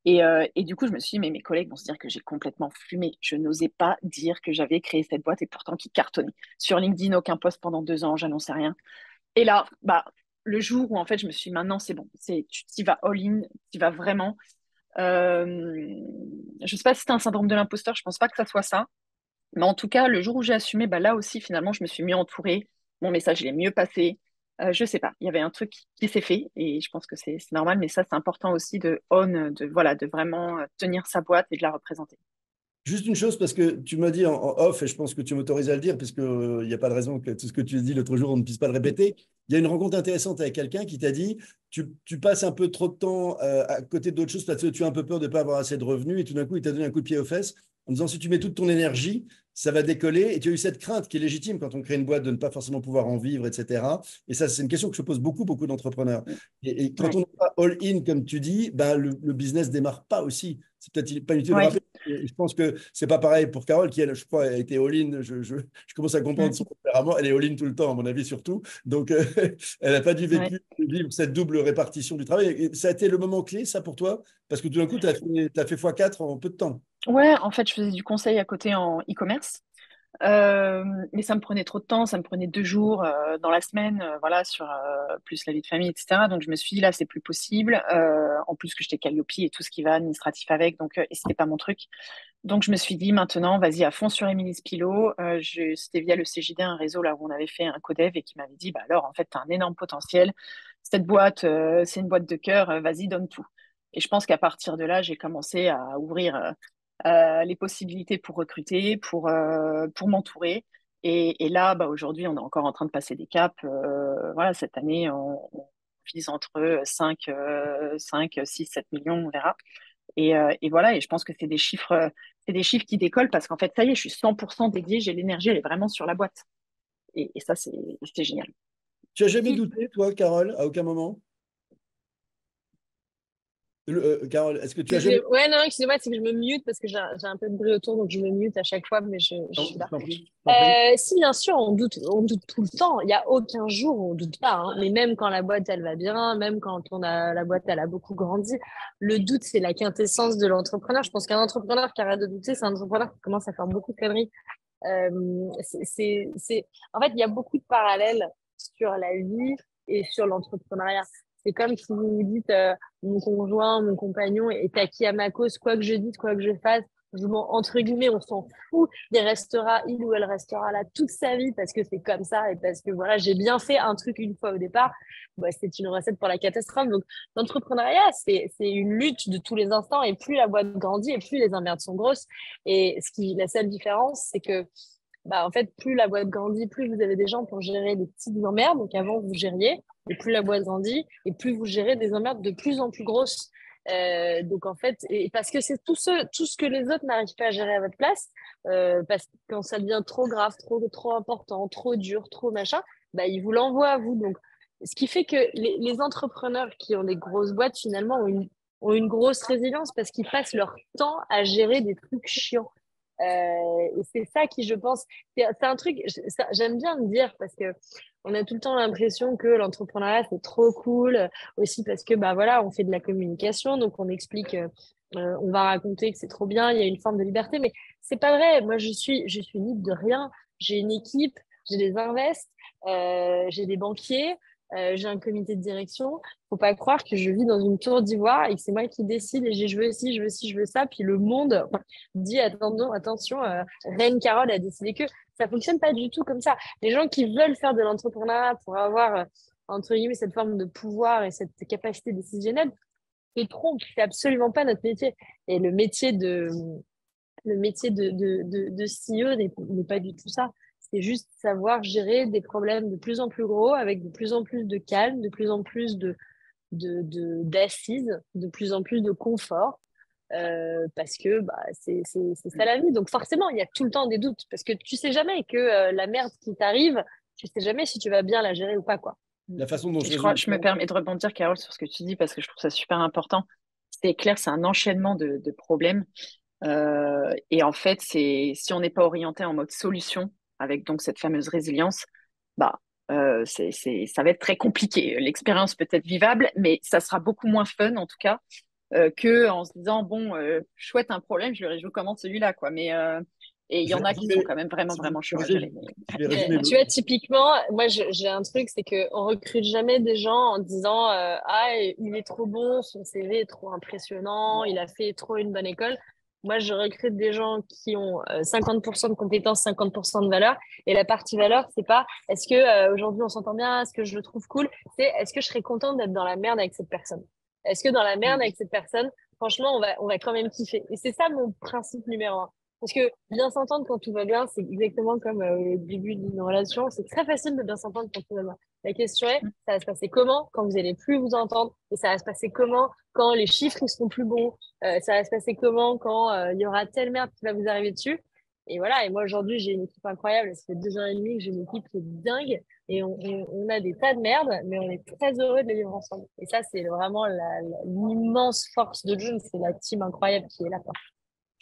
Speaker 4: Et du coup, je me suis dit, mais mes collègues vont se dire que j'ai complètement fumé. Je n'osais pas dire que j'avais créé cette boîte et pourtant qui cartonnait. Sur LinkedIn, aucun post pendant 2 ans, j'annonçais rien. Et là, le jour où en fait, je me suis dit, maintenant, c'est bon. Tu y vas all-in, tu y vas vraiment. Je sais pas si c'était un syndrome de l'imposteur, je pense pas que ça soit ça. Mais en tout cas, le jour où j'ai assumé, là aussi, finalement, je me suis mieux entourée. Mon message, il est mieux passé. Je sais pas, il y avait un truc qui s'est fait et je pense que c'est normal, mais ça, c'est important aussi voilà, de vraiment tenir sa boîte et de la représenter.
Speaker 2: Juste une chose, parce que tu m'as dit en off, et je pense que tu m'autorises à le dire, parce qu'il n'y a pas de raison que tout ce que tu as dit l'autre jour, on ne puisse pas le répéter. Il y a une rencontre intéressante avec quelqu'un qui t'a dit, tu passes un peu trop de temps à côté d'autres choses parce que tu as un peu peur de ne pas avoir assez de revenus, et tout d'un coup, il t'a donné un coup de pied aux fesses en disant, si tu mets toute ton énergie, ça va décoller, et tu as eu cette crainte qui est légitime quand on crée une boîte de ne pas forcément pouvoir en vivre, etc. Et ça, c'est une question que se posent beaucoup d'entrepreneurs. Et quand
Speaker 4: Ouais.
Speaker 2: on n'est pas all-in, comme tu dis, le business ne démarre pas aussi. C'est peut-être pas inutile de le
Speaker 4: Ouais.
Speaker 2: rappeler. je pense que c'est pas pareil pour Carole, qui, elle, je crois, a été all-in. Je commence à comprendre son tempérament. Elle est all-in tout le temps, à mon avis, surtout. Donc, elle n'a pas dû
Speaker 4: Ouais.
Speaker 2: vivre cette double répartition du travail. Et ça a été le moment clé, ça, pour toi? Parce que tout d'un coup, tu as fait x4 en peu de temps.
Speaker 4: Ouais, en fait, je faisais du conseil à côté en e-commerce. Mais ça me prenait trop de temps, ça me prenait 2 jours dans la semaine, voilà, sur plus la vie de famille, etc. Donc je me suis dit là, c'est plus possible. En plus que j'étais Calliope et tout ce qui va administratif avec, donc et c'était pas mon truc. Donc je me suis dit maintenant, vas-y à fond sur Émilie Spilo. C'était via le CJD, un réseau là où on avait fait un codev et qui m'avait dit, bah alors en fait, t'as un énorme potentiel. Cette boîte, c'est une boîte de cœur. Vas-y, donne tout. Et je pense qu'à partir de là, j'ai commencé à ouvrir les possibilités pour recruter, pour m'entourer. Et là, bah, aujourd'hui, on est encore en train de passer des caps. Voilà, cette année, on vise entre 5, 6, 7 millions, on verra. Et voilà, et je pense que c'est des chiffres qui décollent parce qu'en fait, ça y est, je suis 100% dédiée, j'ai l'énergie, elle est vraiment sur la boîte. Et ça, c'est génial.
Speaker 2: Tu as jamais douté, toi, Carole, à aucun moment? Carole, est-ce que tu as jamais...
Speaker 3: Ouais, non, excusez-moi, c'est que je me mute parce que j'ai un peu de bruit autour, donc je me mute à chaque fois, mais je
Speaker 2: Non,
Speaker 3: suis là.
Speaker 2: je t'en prie, je t'en prie.
Speaker 3: Si, bien sûr, on doute tout le temps. Il n'y a aucun jour où on doute pas, hein. Mais même quand la boîte, elle va bien, même quand la boîte, elle a beaucoup grandi, le doute, c'est la quintessence de l'entrepreneur. Je pense qu'un entrepreneur qui arrête de douter, c'est un entrepreneur qui commence à faire beaucoup de conneries. En fait, il y a beaucoup de parallèles sur la vie et sur l'entrepreneuriat. C'est comme si vous vous dites, mon conjoint, mon compagnon est acquis à ma cause, quoi que je dise, quoi que je fasse, entre guillemets, on s'en fout. Il ou elle restera là toute sa vie parce que c'est comme ça et parce que voilà, j'ai bien fait un truc une fois au départ. Bah, c'est une recette pour la catastrophe. Donc, l'entrepreneuriat, c'est une lutte de tous les instants et plus la boîte grandit et plus les emmerdes sont grosses. Et la seule différence, c'est que bah, en fait, plus la boîte grandit, plus vous avez des gens pour gérer des petites emmerdes. Donc avant, vous gériez, et plus la boîte grandit, et plus vous gérez des emmerdes de plus en plus grosses. Donc en fait, et parce que c'est tout ce que les autres n'arrivent pas à gérer à votre place, parce que quand ça devient trop grave, trop important, trop dur, trop machin, bah, ils vous l'envoient à vous. Donc, ce qui fait que les entrepreneurs qui ont des grosses boîtes, finalement, ont une grosse résilience parce qu'ils passent leur temps à gérer des trucs chiants. Et c'est ça qui, je pense, c'est un truc, j'aime bien le dire parce que on a tout le temps l'impression que l'entrepreneuriat, c'est trop cool, aussi parce que, bah voilà, on fait de la communication, donc on explique, on va raconter que c'est trop bien, il y a une forme de liberté, mais c'est pas vrai. Moi, je suis libre de rien. J'ai une équipe, j'ai des invests, j'ai des banquiers, j'ai un comité de direction. Faut pas croire que je vis dans une tour d'ivoire et que c'est moi qui décide et je veux ci, je veux ci, je veux ça. Puis le monde dit attention, Reine Carole a décidé que ça fonctionne pas du tout comme ça. Les gens qui veulent faire de l'entrepreneuriat pour avoir, entre guillemets, cette forme de pouvoir et cette capacité décisionnelle, se trompent. C'est absolument pas notre métier. Et le métier de CEO n'est pas du tout ça. C'est juste savoir gérer des problèmes de plus en plus gros avec de plus en plus de calme, de plus en plus d'assises, de plus en plus de confort. Parce que bah, c'est ça la vie. Donc forcément, il y a tout le temps des doutes parce que tu sais jamais que la merde qui t'arrive, tu sais jamais si tu vas bien la gérer ou pas, quoi.
Speaker 2: La façon dont
Speaker 4: Et
Speaker 2: je
Speaker 4: je me
Speaker 2: résume.
Speaker 4: permets de rebondir, Carole, sur ce que tu dis parce que je trouve ça super important. C'est clair, c'est un enchaînement de problèmes. Et en fait, si on n'est pas orienté en mode solution, avec donc cette fameuse résilience, bah, ça va être très compliqué. L'expérience peut être vivable, mais ça sera beaucoup moins fun en tout cas que en se disant bon, chouette un problème, je vais comment celui-là quoi. Et il y
Speaker 2: Je vais
Speaker 4: en a qui sont
Speaker 2: résumer,
Speaker 4: quand même vraiment
Speaker 2: si vous me
Speaker 4: vraiment chauds à
Speaker 2: permettez,
Speaker 4: gérer.
Speaker 2: je vais résumer.
Speaker 3: Tu vois, typiquement, moi, j'ai un truc, c'est qu'on recrute jamais des gens en disant ah, il est trop bon, son CV est trop impressionnant, il a fait trop une bonne école. Moi, je recrute des gens qui ont 50% de compétences, 50% de valeur. Et la partie valeur, c'est pas est-ce que aujourd'hui on s'entend bien, est-ce que je le trouve cool, c'est est-ce que je serais contente d'être dans la merde avec cette personne. Est-ce que dans la merde avec cette personne, franchement, on va quand même kiffer. Et c'est ça mon principe numéro un. Parce que bien s'entendre quand tout va bien, c'est exactement comme le début d'une relation. C'est très facile de bien s'entendre quand tout va bien. La question est, ça va se passer comment quand vous allez plus vous entendre? Et ça va se passer comment quand les chiffres ils seront plus bons? Ça va se passer comment quand il y aura telle merde qui va vous arriver dessus? Et voilà. Et moi aujourd'hui, j'ai une équipe incroyable. Ça fait 2 ans et demi que j'ai une équipe qui est dingue. Et on a des tas de merde, mais on est très heureux de les vivre ensemble. Et ça, c'est vraiment l'immense force de June. C'est la team incroyable qui est là, quoi.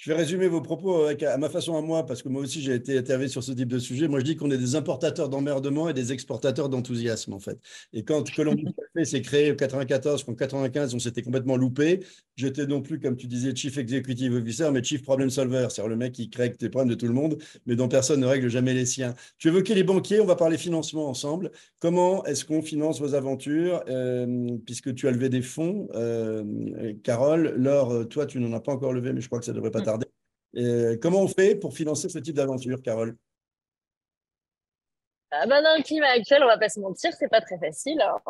Speaker 2: Je vais résumer vos propos à ma façon à moi, parce que moi aussi j'ai été interviewé sur ce type de sujet. Moi je dis qu'on est des importateurs d'emmerdement et des exportateurs d'enthousiasme en fait. Et quand Columbus Café s'est créé en 94, qu'en 95 on s'était complètement loupé, j'étais non plus, comme tu disais, Chief Executive Officer, mais Chief Problem Solver, c'est-à-dire le mec qui crée les problèmes de tout le monde, mais dont personne ne règle jamais les siens. Tu évoquais les banquiers, on va parler financement ensemble. Comment est-ce qu'on finance vos aventures, puisque tu as levé des fonds, Carole, Laure, toi tu n'en as pas encore levé, mais je crois que ça ne devrait pas tarder. Comment on fait pour financer ce type d'aventure, Carole?
Speaker 3: Ah bah, dans le climat actuel, on va pas se mentir, c'est pas très facile. Alors,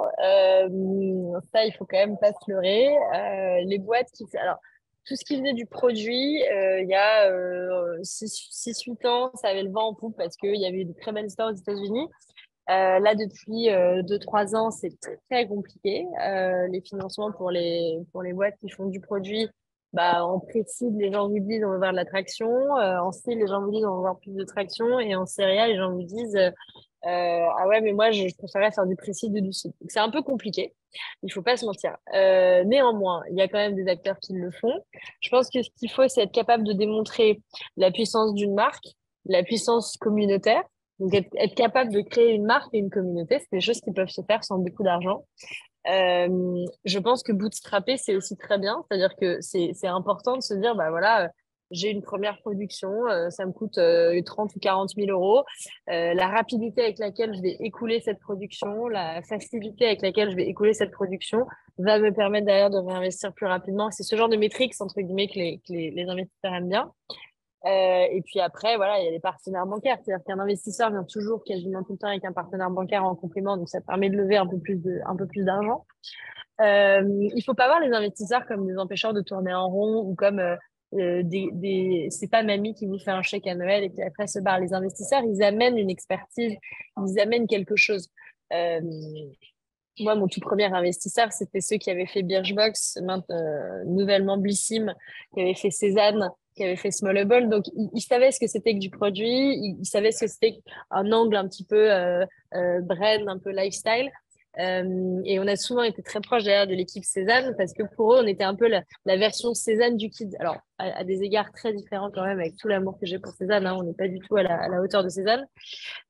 Speaker 3: ça, il faut quand même pas se leurrer. Les boîtes alors, tout ce qui venait du produit, il y a 6-8 ans, ça avait le vent en poupe parce qu'il y avait eu de très belles histoires aux États-Unis. Là, depuis 2-3 ans, c'est très compliqué. Les financements pour les boîtes qui font du produit, bah, en précide, les gens vous disent on veut voir de la traction. En style, les gens vous disent on veut voir plus de traction. Et en céréales, les gens vous disent ah ouais, mais moi, je préférerais faire du précide et du sud. Donc, c'est un peu compliqué. Il faut pas se mentir. Néanmoins, il y a quand même des acteurs qui le font. Je pense que ce qu'il faut, c'est être capable de démontrer la puissance d'une marque, la puissance communautaire. Donc, être capable de créer une marque et une communauté, c'est des choses qui peuvent se faire sans beaucoup d'argent. Je pense que bootstrapper, c'est aussi très bien. C'est-à-dire que c'est important de se dire, bah voilà, j'ai une première production, ça me coûte 30 ou 40 000 euros. La rapidité avec laquelle je vais écouler cette production, la facilité avec laquelle je vais écouler cette production va me permettre d'ailleurs de réinvestir plus rapidement. C'est ce genre de métriques, entre guillemets, que les investisseurs aiment bien. Et puis après, voilà, il y a les partenaires bancaires. C'est-à-dire qu'un investisseur vient toujours quasiment tout le temps avec un partenaire bancaire en complément, donc ça permet de lever un peu plus d'argent. Il faut pas voir les investisseurs comme des empêcheurs de tourner en rond ou comme c'est pas mamie qui vous fait un chèque à Noël et puis après se barre. Les investisseurs, ils amènent une expertise, ils amènent quelque chose. Euh, Moi, mon tout premier investisseur, c'était ceux qui avaient fait Birchbox, nouvellement Blissim, qui avaient fait Cézanne, qui avaient fait Smallable. Donc, ils savaient ce que c'était que du produit, ils savaient ce que c'était un angle un petit peu brand, un peu lifestyle. Et on a souvent été très proche d'ailleurs de l'équipe Cézanne parce que pour eux, on était un peu la version Cézanne du Kid. Alors, à des égards très différents quand même, avec tout l'amour que j'ai pour Cézanne, hein, on n'est pas du tout à la hauteur de Cézanne.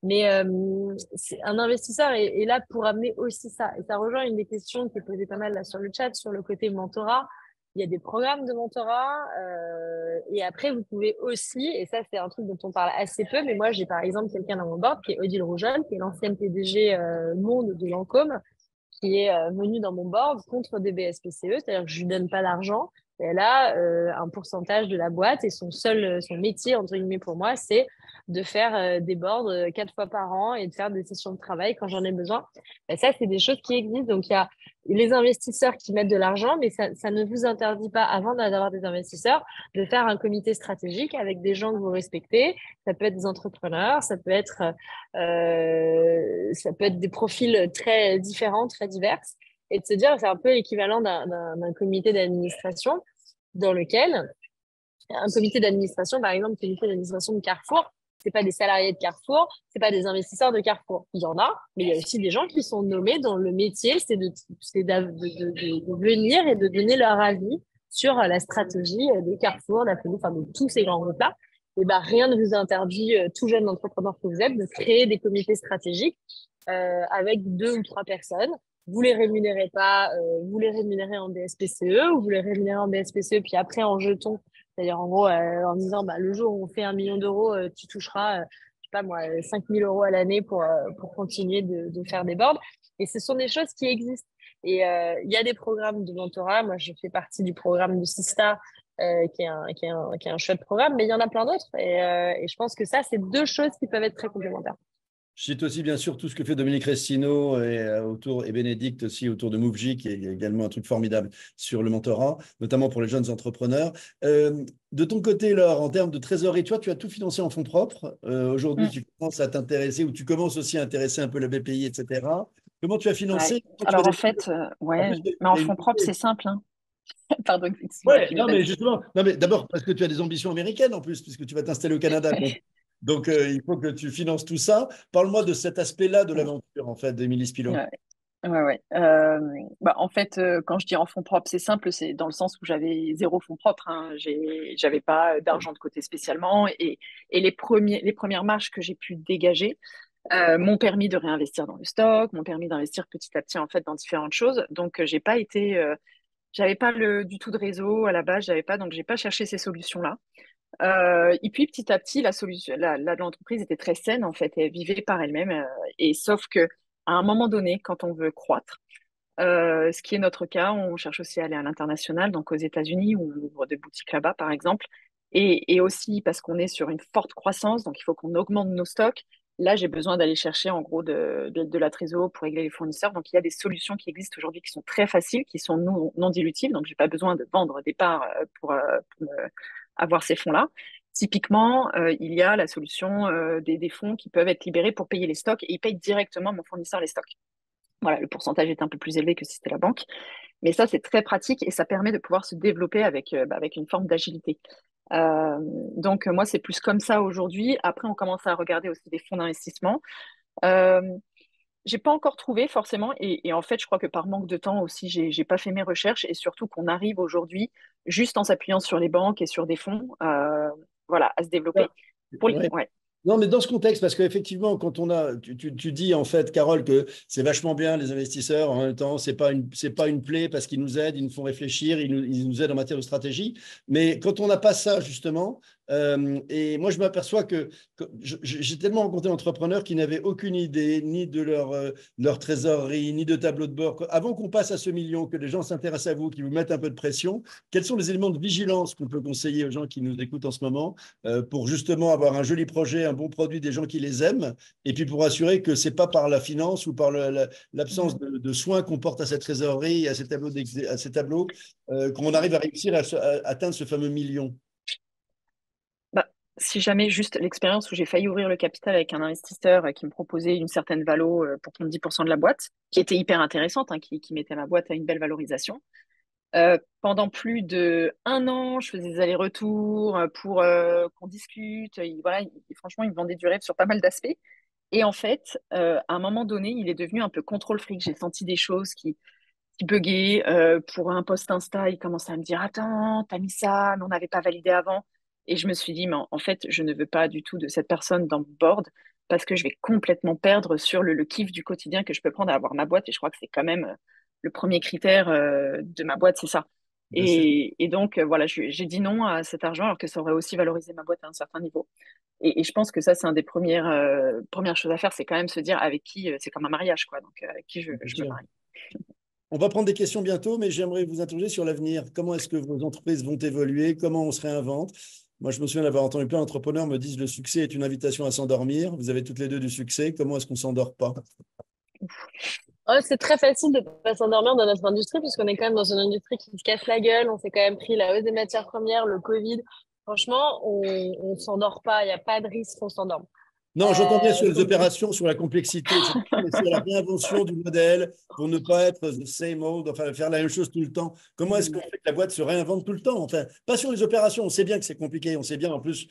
Speaker 3: Mais un investisseur est là pour amener aussi ça. Et ça rejoint une des questions qui est posée pas mal là sur le chat, sur le côté mentorat. Il y a des programmes de mentorat. Et après, vous pouvez aussi, et ça, c'est un truc dont on parle assez peu, mais moi, j'ai par exemple quelqu'un dans mon board qui est Odile Rougeol, qui est l'ancienne PDG monde de Lancôme, qui est venue dans mon board contre des BSPCE, c'est-à-dire que je lui donne pas d'argent. Et elle a un pourcentage de la boîte et son métier, entre guillemets, pour moi, c'est de faire des boards 4 fois par an et de faire des sessions de travail quand j'en ai besoin. Et ça, c'est des choses qui existent. Donc, il y a les investisseurs qui mettent de l'argent, mais ça ne vous interdit pas, avant d'avoir des investisseurs, de faire un comité stratégique avec des gens que vous respectez. Ça peut être des entrepreneurs, ça peut être des profils très différents, très divers. Et de se dire, c'est un peu l'équivalent d'un comité d'administration dans lequel un comité d'administration, par exemple, le comité d'administration de Carrefour, c'est pas des salariés de Carrefour, c'est pas des investisseurs de Carrefour. Il y en a, mais il y a aussi des gens qui sont nommés dont le métier, c'est de venir et de donner leur avis sur la stratégie de Carrefour, enfin, de tous ces grands groupes-là. Et ben, rien ne vous interdit, tout jeune entrepreneur que vous êtes, de créer des comités stratégiques avec 2 ou 3 personnes. Vous les rémunérez pas, vous les rémunérez en BSPCE ou vous les rémunérez en BSPCE, puis après en jetons. C'est-à-dire, en gros, en disant, bah, le jour où on fait 1 million d'euros, tu toucheras, je sais pas moi, 5 000 euros à l'année pour continuer de faire des boards. Et ce sont des choses qui existent. Et il y a des programmes de mentorat. Moi, je fais partie du programme de Sista, qui est un chouette programme, mais il y en a plein d'autres. Et je pense que ça, c'est 2 choses qui peuvent être très complémentaires.
Speaker 2: Je cite aussi bien sûr tout ce que fait Dominique Restino et Bénédicte aussi autour de Mouvji, qui est également un truc formidable sur le mentorat, notamment pour les jeunes entrepreneurs. De ton côté, Laure, en termes de trésorerie, toi, tu as tout financé en fonds propres. Aujourd'hui, tu commences à t'intéresser ou tu commences aussi à intéresser un peu la BPI, etc. Comment tu as financé?
Speaker 4: Ouais. Alors en fait, ouais, mais en fonds propres, c'est simple. Hein. Pardon, excuse-moi.
Speaker 2: Ouais, non, mais justement, non, mais d'abord parce que tu as des ambitions américaines en plus, puisque tu vas t'installer au Canada. Donc, il faut que tu finances tout ça. Parle-moi de cet aspect-là de l'aventure, en fait, d'Émilie Spilot.
Speaker 4: Ouais. Ouais, ouais. En fait, quand je dis en fonds propres, c'est simple, c'est dans le sens où j'avais zéro fonds propres, hein. J'avais pas d'argent de côté spécialement, et les premières marges que j'ai pu dégager m'ont permis de réinvestir dans le stock, m'ont permis d'investir petit à petit en fait dans différentes choses. Donc, j'ai pas été, j'avais pas du tout de réseau à la base, j'avais pas, donc j'ai pas cherché ces solutions-là. Et puis petit à petit, la solution, l'entreprise était très saine en fait, et elle vivait par elle-même. Et sauf que à un moment donné, quand on veut croître, ce qui est notre cas, on cherche aussi à aller à l'international, donc aux États-Unis, où on ouvre des boutiques là-bas, par exemple. Et aussi parce qu'on est sur une forte croissance, donc il faut qu'on augmente nos stocks. Là, j'ai besoin d'aller chercher en gros de la trésor pour régler les fournisseurs. Donc, il y a des solutions qui existent aujourd'hui qui sont très faciles, qui sont non dilutives. Donc, j'ai pas besoin de vendre des parts pour avoir ces fonds-là. Typiquement, il y a la solution des fonds qui peuvent être libérés pour payer les stocks, et ils payent directement mon fournisseur les stocks. Voilà, le pourcentage est un peu plus élevé que si c'était la banque. Mais ça, c'est très pratique et ça permet de pouvoir se développer avec une forme d'agilité. Euh, donc, moi, c'est plus comme ça aujourd'hui. Après, on commence à regarder aussi des fonds d'investissement. Euh, j'ai pas encore trouvé forcément. Et en fait, je crois que par manque de temps aussi, j'ai pas fait mes recherches. Et surtout qu'on arrive aujourd'hui, juste en s'appuyant sur les banques et sur des fonds, voilà, à se développer.
Speaker 2: Ouais.
Speaker 4: Ouais.
Speaker 2: Non, mais dans ce contexte, parce qu'effectivement, quand on a, tu dis en fait, Carole, que c'est vachement bien les investisseurs. En même temps, c'est pas une plaie parce qu'ils nous aident, ils nous font réfléchir, ils nous aident en matière de stratégie. Mais quand on n'a pas ça justement, et moi je m'aperçois que j'ai tellement rencontré d'entrepreneurs qui n'avaient aucune idée ni de leur trésorerie, ni de tableau de bord. Avant qu'on passe à ce million, que les gens s'intéressent à vous, qui vous mettent un peu de pression, quels sont les éléments de vigilance qu'on peut conseiller aux gens qui nous écoutent en ce moment pour justement avoir un joli projet, un bon produit, des gens qui les aiment, et puis pour assurer que c'est pas par la finance ou par l'absence de soins qu'on porte à cette trésorerie, à ces tableaux qu'on arrive à réussir à atteindre ce fameux million.
Speaker 4: Bah, si jamais juste l'expérience où j'ai failli ouvrir le capital avec un investisseur qui me proposait une certaine valo pour prendre 10% de la boîte, qui était hyper intéressante, hein, qui mettait ma boîte à une belle valorisation. Pendant plus de 1 an, je faisais des allers-retours pour qu'on discute. Voilà, franchement, il me vendait du rêve sur pas mal d'aspects. Et en fait, à un moment donné, il est devenu un peu contrôle fric. J'ai senti des choses qui buguaient. Pour un post Insta, il commençait à me dire, attends, t'as mis ça, mais on n'avait pas validé avant. Et je me suis dit, mais en fait, je ne veux pas du tout de cette personne dans mon board parce que je vais complètement perdre sur le kiff du quotidien que je peux prendre à avoir ma boîte. Et je crois que c'est quand même le premier critère de ma boîte, c'est ça.
Speaker 2: Bien sûr.
Speaker 4: Et donc, voilà, j'ai dit non à cet argent alors que ça aurait aussi valorisé ma boîte à un certain niveau. Et je pense que ça, c'est une des premières choses à faire, c'est quand même se dire avec qui, c'est comme un mariage, quoi. Donc, avec qui
Speaker 2: Bien
Speaker 4: je me
Speaker 2: sûr.
Speaker 4: marie.
Speaker 2: On va prendre des questions bientôt, mais j'aimerais vous interroger sur l'avenir. Comment est-ce que vos entreprises vont évoluer? Comment on se réinvente? Moi, je me souviens d'avoir entendu plein d'entrepreneurs me dire le succès est une invitation à s'endormir. Vous avez toutes les deux du succès. Comment est-ce qu'on ne s'endort pas?
Speaker 3: Oh, c'est très facile de pas s'endormir dans notre industrie puisqu'on est quand même dans une industrie qui se casse la gueule. On s'est quand même pris la hausse des matières premières, le Covid. Franchement, on s'endort pas. Il n'y a pas de risque qu'on s'endorme.
Speaker 2: Non, j'entends bien sur les
Speaker 3: Faut-
Speaker 2: opérations, sur la complexité, etc., mais c'est la réinvention du modèle pour ne pas être the same old, enfin faire la même chose tout le temps. Comment est-ce qu'on fait que la boîte se réinvente tout le temps? Enfin, pas sur les opérations, on sait bien que c'est compliqué, on sait bien en plus,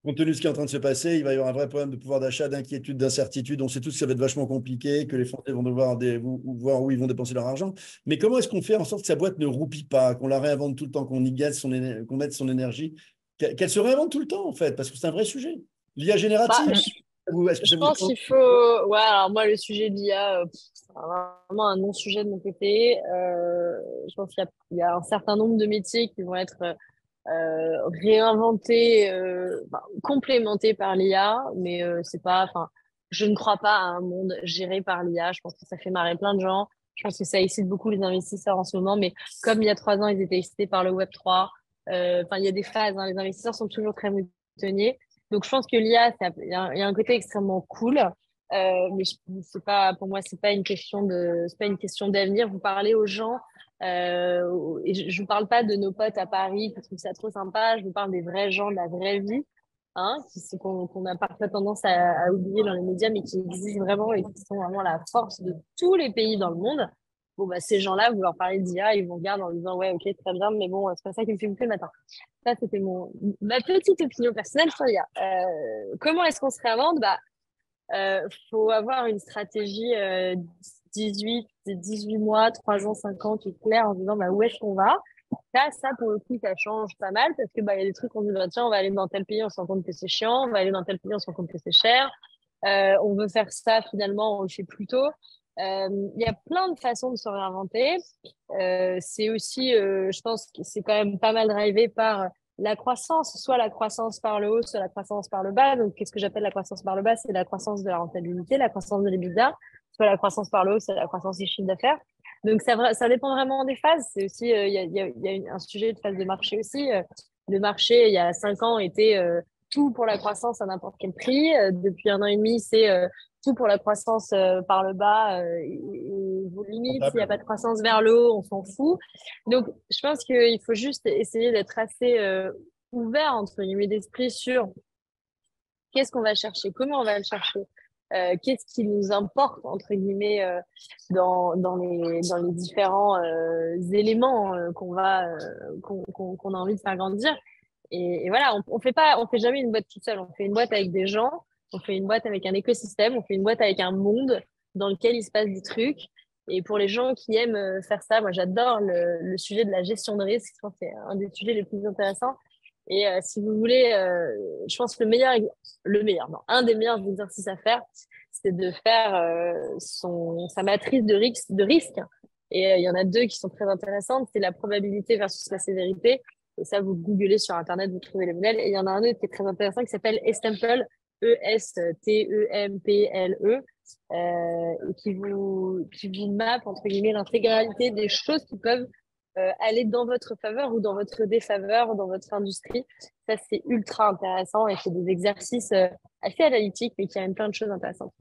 Speaker 2: compte tenu de ce qui est en train de se passer, il va y avoir un vrai problème de pouvoir d'achat, d'inquiétude, d'incertitude. On sait tous que ça va être vachement compliqué, que les Français vont devoir voir où ils vont dépenser leur argent. Mais comment est-ce qu'on fait en sorte que sa boîte ne roupille pas, qu'on la réinvente tout le temps, qu'on y gagne qu'on mette son énergie, qu'elle se réinvente tout le temps en fait, parce que c'est un vrai sujet. L'IA
Speaker 3: Bah,
Speaker 2: générative.
Speaker 3: je,
Speaker 2: Est-ce que
Speaker 3: je
Speaker 2: ça vous
Speaker 3: pense
Speaker 2: tente?
Speaker 3: qu'il faut. Ouais, alors moi, le sujet de l'IA, c'est vraiment un non-sujet de mon côté. Je pense qu'il y a un certain nombre de métiers qui vont être réinventés, complémentés par l'IA, mais c'est pas. Enfin, je ne crois pas à un monde géré par l'IA. Je pense que ça fait marrer plein de gens. Je pense que ça excite beaucoup les investisseurs en ce moment, mais comme il y a 3 ans, ils étaient excités par le Web3. Enfin, il y a des phases, hein, les investisseurs sont toujours très moutonniers. Donc, je pense que l'IA, il y a un côté extrêmement cool. Mais c'est pas, pour moi, c'est pas une question d'avenir. Vous parlez aux gens, et je vous parle pas de nos potes à Paris qui trouvent ça trop sympa. Je vous parle des vrais gens de la vraie vie, hein, qu'on a parfois tendance à oublier dans les médias, mais qui existent vraiment et qui sont vraiment la force de tous les pays dans le monde. Bon, bah, ces gens-là, vous leur parlez d'IA, ils vont regarder en disant, ouais, ok, très bien, mais bon, c'est pas ça qui me fait bouffer le matin. Ça, c'était ma petite opinion personnelle sur l'IA. Comment est-ce qu'on se réinvente? Bah, faut avoir une stratégie 18 mois, 3 ans, 5 ans, qui est clair en disant bah, où est-ce qu'on va. Ça, pour le coup, ça change pas mal parce que bah, il y a des trucs, on dit bah, tiens, on va aller dans tel pays, on se rend compte que c'est chiant, on va aller dans tel pays, on se rend compte que c'est cher. On veut faire ça, finalement, on le fait plus tôt. Il y a plein de façons de se réinventer. C'est aussi, je pense que c'est quand même pas mal drivé par la croissance, soit la croissance par le haut, soit la croissance par le bas. Donc, qu'est-ce que j'appelle la croissance par le bas? C'est la croissance de la rentabilité, la croissance de l'EBITDA. Soit la croissance par le haut, c'est la croissance du chiffre d'affaires. Donc, ça dépend vraiment des phases. C'est aussi, il y a un sujet de phase de marché aussi. Le marché, il y a 5 ans, était tout pour la croissance à n'importe quel prix. Depuis 1 an et demi, c'est tout pour la croissance par le bas. Et vos limites, s'il n'y a pas de croissance vers le haut, on s'en fout. Donc, je pense qu'il faut juste essayer d'être assez ouvert, entre guillemets, d'esprit sur qu'est-ce qu'on va chercher, comment on va le chercher, qu'est-ce qui nous importe, entre guillemets, dans les différents éléments qu'on a envie de faire grandir. Et voilà, on fait jamais une boîte toute seule. On fait une boîte avec des gens, on fait une boîte avec un écosystème, on fait une boîte avec un monde dans lequel il se passe des trucs. Et pour les gens qui aiment faire ça, moi j'adore le sujet de la gestion de risque. Je pense que c'est un des sujets les plus intéressants. Et si vous voulez, je pense que non, un des meilleurs exercices à faire, c'est de faire sa matrice de risque. Et il y en a deux qui sont très intéressantes. C'est la probabilité versus la sévérité. Et ça, vous googlez sur Internet, vous trouvez les modèles. Et il y en a un autre qui est très intéressant qui s'appelle Estemple, Estemple, et qui vous mappe, entre guillemets, l'intégralité des choses qui peuvent aller dans votre faveur ou dans votre défaveur dans votre industrie. Ça, c'est ultra intéressant et c'est des exercices assez analytiques, mais qui amènent plein de choses intéressantes.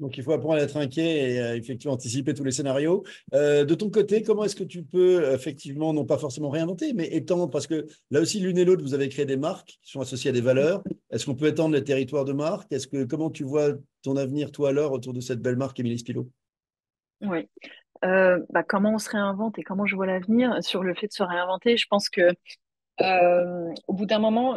Speaker 2: Donc, il faut apprendre à être inquiet et effectivement anticiper tous les scénarios. De ton côté, comment est-ce que tu peux effectivement, non pas forcément réinventer, mais étendre, parce que là aussi, l'une et l'autre, vous avez créé des marques qui sont associées à des valeurs. Est-ce qu'on peut étendre les territoires de marque? Comment tu vois ton avenir, toi, alors, autour de cette belle marque Émilie Spilot?
Speaker 4: Oui. Comment on se réinvente et comment je vois l'avenir sur le fait de se réinventer, je pense que au bout d'un moment,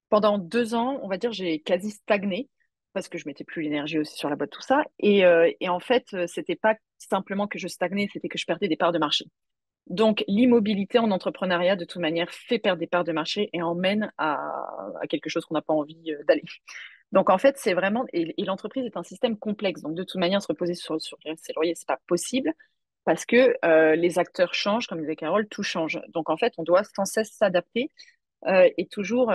Speaker 4: pendant 2 ans, on va dire, j'ai quasi stagné parce que je mettais plus l'énergie aussi sur la boîte, tout ça. Et en fait, c'était pas simplement que je stagnais, c'était que je perdais des parts de marché. Donc, l'immobilité en entrepreneuriat, de toute manière, fait perdre des parts de marché et emmène à quelque chose qu'on n'a pas envie d'aller. Donc, en fait, c'est vraiment. Et l'entreprise est un système complexe. Donc, de toute manière, se reposer sur ses lauriers, c'est pas possible parce que les acteurs changent, comme disait Carole, tout change. Donc, en fait, on doit sans cesse s'adapter et toujours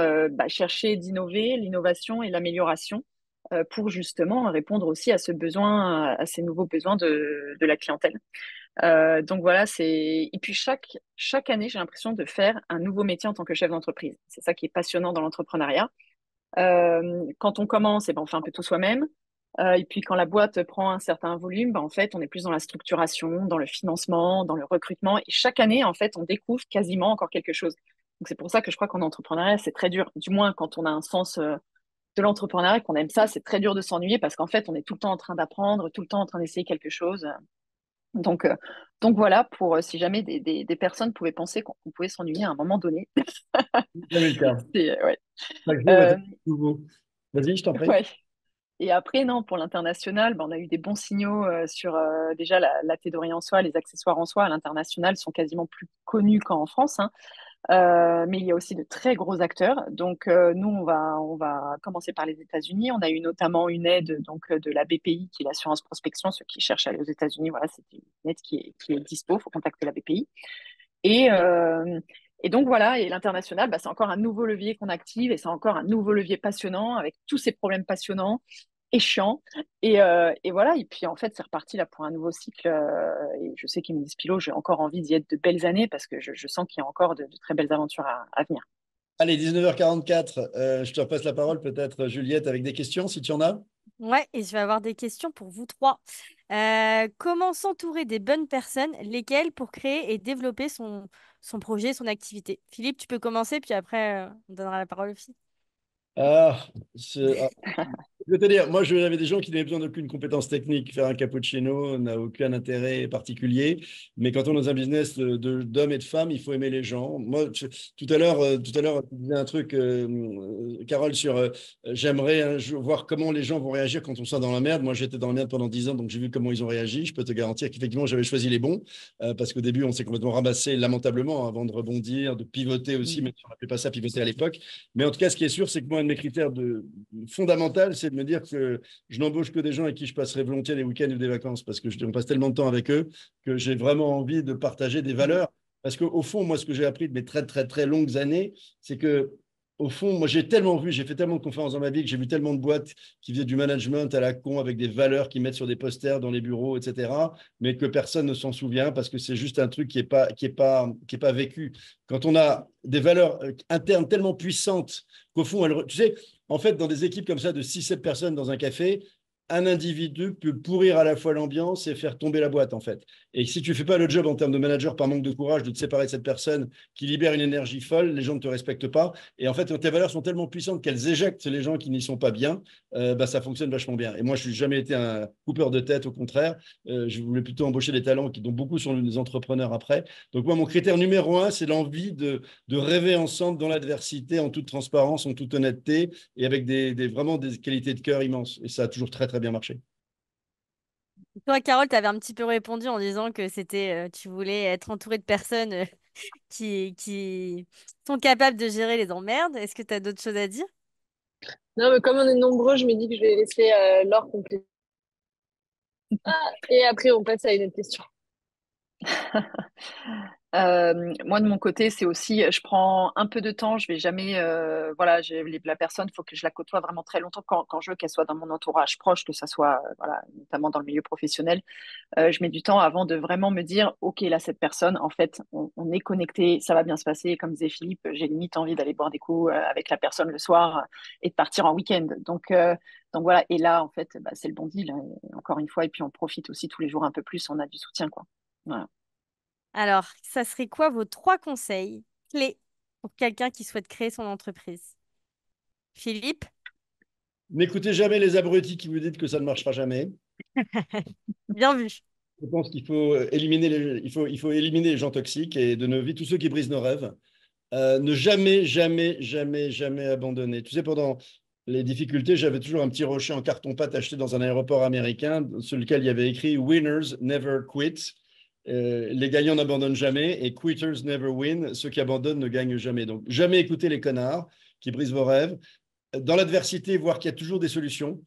Speaker 4: chercher d'innover, l'innovation et l'amélioration pour justement répondre aussi à ce besoin, à ces nouveaux besoins de la clientèle. Donc voilà, et puis chaque année, j'ai l'impression de faire un nouveau métier en tant que chef d'entreprise. C'est ça qui est passionnant dans l'entrepreneuriat. Quand on commence, on fait un peu tout soi-même. Et puis quand la boîte prend un certain volume, en fait, on est plus dans la structuration, dans le financement, dans le recrutement. Et chaque année, en fait, on découvre quasiment encore quelque chose. Donc c'est pour ça que je crois qu'en entrepreneuriat, c'est très dur. Du moins, quand on a un sens de l'entrepreneuriat, qu'on aime ça, c'est très dur de s'ennuyer parce qu'en fait, on est tout le temps en train d'apprendre, tout le temps en train d'essayer quelque chose. Donc, euh, donc voilà, pour si jamais des personnes pouvaient penser qu'on pouvait s'ennuyer à un moment donné.
Speaker 2: Jamais le cas.
Speaker 4: Ouais.
Speaker 2: Chaque jour est
Speaker 4: Euh,
Speaker 2: un nouveau. Vas-y, je t'en prie.
Speaker 4: ouais. Et après, non, pour l'international, on a eu des bons signaux sur déjà la théorie en soi, les accessoires en soi à l'international sont quasiment plus connus qu'en France, hein. Mais il y a aussi de très gros acteurs. Donc, nous, on va commencer par les États-Unis. On a eu notamment une aide de la BPI, qui est l'assurance prospection. Ceux qui cherchent à aller aux États-Unis, voilà, c'est une aide qui est dispo. Il faut contacter la BPI. Et, euh, et donc, voilà, et l'international, c'est encore un nouveau levier qu'on active et c'est encore un nouveau levier passionnant avec tous ces problèmes passionnants et chiants. Et voilà, et puis en fait, c'est reparti là pour un nouveau cycle. Et je sais qu'Émilie Spilot, j'ai encore envie d'y être de belles années parce que je sens qu'il y a encore de très belles aventures à venir.
Speaker 2: Allez, 19h44, je te repasse la parole, peut-être Juliette, avec des questions, si tu en as.
Speaker 1: Ouais, et je vais avoir des questions pour vous trois. Comment s'entourer des bonnes personnes, lesquelles pour créer et développer son projet, son activité? Philippe, tu peux commencer, puis après, on donnera la parole aux filles.
Speaker 2: Ah, Je vais te dire, moi, j'avais des gens qui n'avaient besoin d'aucune compétence technique. Faire un cappuccino n'a aucun intérêt particulier. Mais quand on est dans un business d'hommes et de femmes, il faut aimer les gens. Moi, tout à l'heure, tu disais un truc, Carole, sur j'aimerais un jour voir comment les gens vont réagir quand on sera dans la merde. Moi, j'étais dans la merde pendant 10 ans, donc j'ai vu comment ils ont réagi. Je peux te garantir qu'effectivement, j'avais choisi les bons. Parce qu'au début, on s'est complètement ramassé lamentablement avant de rebondir, de pivoter aussi,
Speaker 4: Mm.
Speaker 2: mais on n'appelait pas ça pivoter à l'époque. Mais en tout cas, ce qui est sûr, c'est que moi, un de mes critères fondamental, c'est de me dire que je n'embauche que des gens avec qui je passerai volontiers des week-ends ou des vacances parce que on passe tellement de temps avec eux que j'ai vraiment envie de partager des valeurs. Parce qu'au fond, moi, ce que j'ai appris de mes très, très, très longues années, c'est que au fond, moi, j'ai fait tellement de conférences dans ma vie que j'ai vu tellement de boîtes qui faisaient du management à la con avec des valeurs qu'ils mettent sur des posters dans les bureaux, etc., mais que personne ne s'en souvient parce que c'est juste un truc qui est pas vécu. Quand on a des valeurs internes tellement puissantes qu'au fond, tu sais, en fait, dans des équipes comme ça de 6 7 personnes dans un café, un individu peut pourrir à la fois l'ambiance et faire tomber la boîte, en fait. Et si tu ne fais pas le job en termes de manager par manque de courage de te séparer de cette personne qui libère une énergie folle, les gens ne te respectent pas. Et en fait, quand tes valeurs sont tellement puissantes qu'elles éjectent les gens qui n'y sont pas bien, bah, ça fonctionne vachement bien. Et moi, je n'ai jamais été un coupeur de tête, au contraire. Je voulais plutôt embaucher des talents dont beaucoup sont des entrepreneurs après. Donc moi, mon critère numéro un, c'est l'envie de rêver ensemble dans l'adversité, en toute transparence, en toute honnêteté, et avec vraiment des qualités de cœur immenses. Et ça a toujours très, très bien marché.
Speaker 1: Toi, Carole, tu avais un petit peu répondu en disant que tu voulais être entouré de personnes qui sont capables de gérer les emmerdes. Est-ce que tu as d'autres choses à dire?
Speaker 3: Non, mais comme on est nombreux, je me dis que je vais laisser Laure compléter. Ah, et après, on passe à une autre question.
Speaker 4: Moi, de mon côté, c'est aussi, je prends un peu de temps, je vais jamais, voilà, la personne, il faut que je la côtoie vraiment très longtemps quand je veux qu'elle soit dans mon entourage proche, que ça soit, voilà, notamment dans le milieu professionnel. Je mets du temps avant de vraiment me dire, OK, là, cette personne, en fait, on est connecté, ça va bien se passer. Comme disait Philippe, j'ai limite envie d'aller boire des coups avec la personne le soir et de partir en week-end. Donc voilà, et là, en fait, bah, c'est le bon deal, encore une fois, et puis on profite aussi tous les jours un peu plus, on a du soutien, quoi. Voilà.
Speaker 1: Alors, ça serait quoi vos 3 conseils clés pour quelqu'un qui souhaite créer son entreprise? Philippe?
Speaker 2: N'écoutez jamais les abrutis qui vous disent que ça ne marchera jamais.
Speaker 1: Bien vu.
Speaker 2: Je pense qu'il faut il faut éliminer les gens toxiques et de nos vies, tous ceux qui brisent nos rêves. Ne jamais, jamais, jamais, jamais abandonner. Tu sais, pendant les difficultés, j'avais toujours un petit rocher en carton-pâte acheté dans un aéroport américain sur lequel il y avait écrit Winners never quit. Les gagnants n'abandonnent jamais et quitters never win. Ceux qui abandonnent ne gagnent jamais. Donc, jamais écouter les connards qui brisent vos rêves. Dans l'adversité, voir qu'il y a toujours des solutions.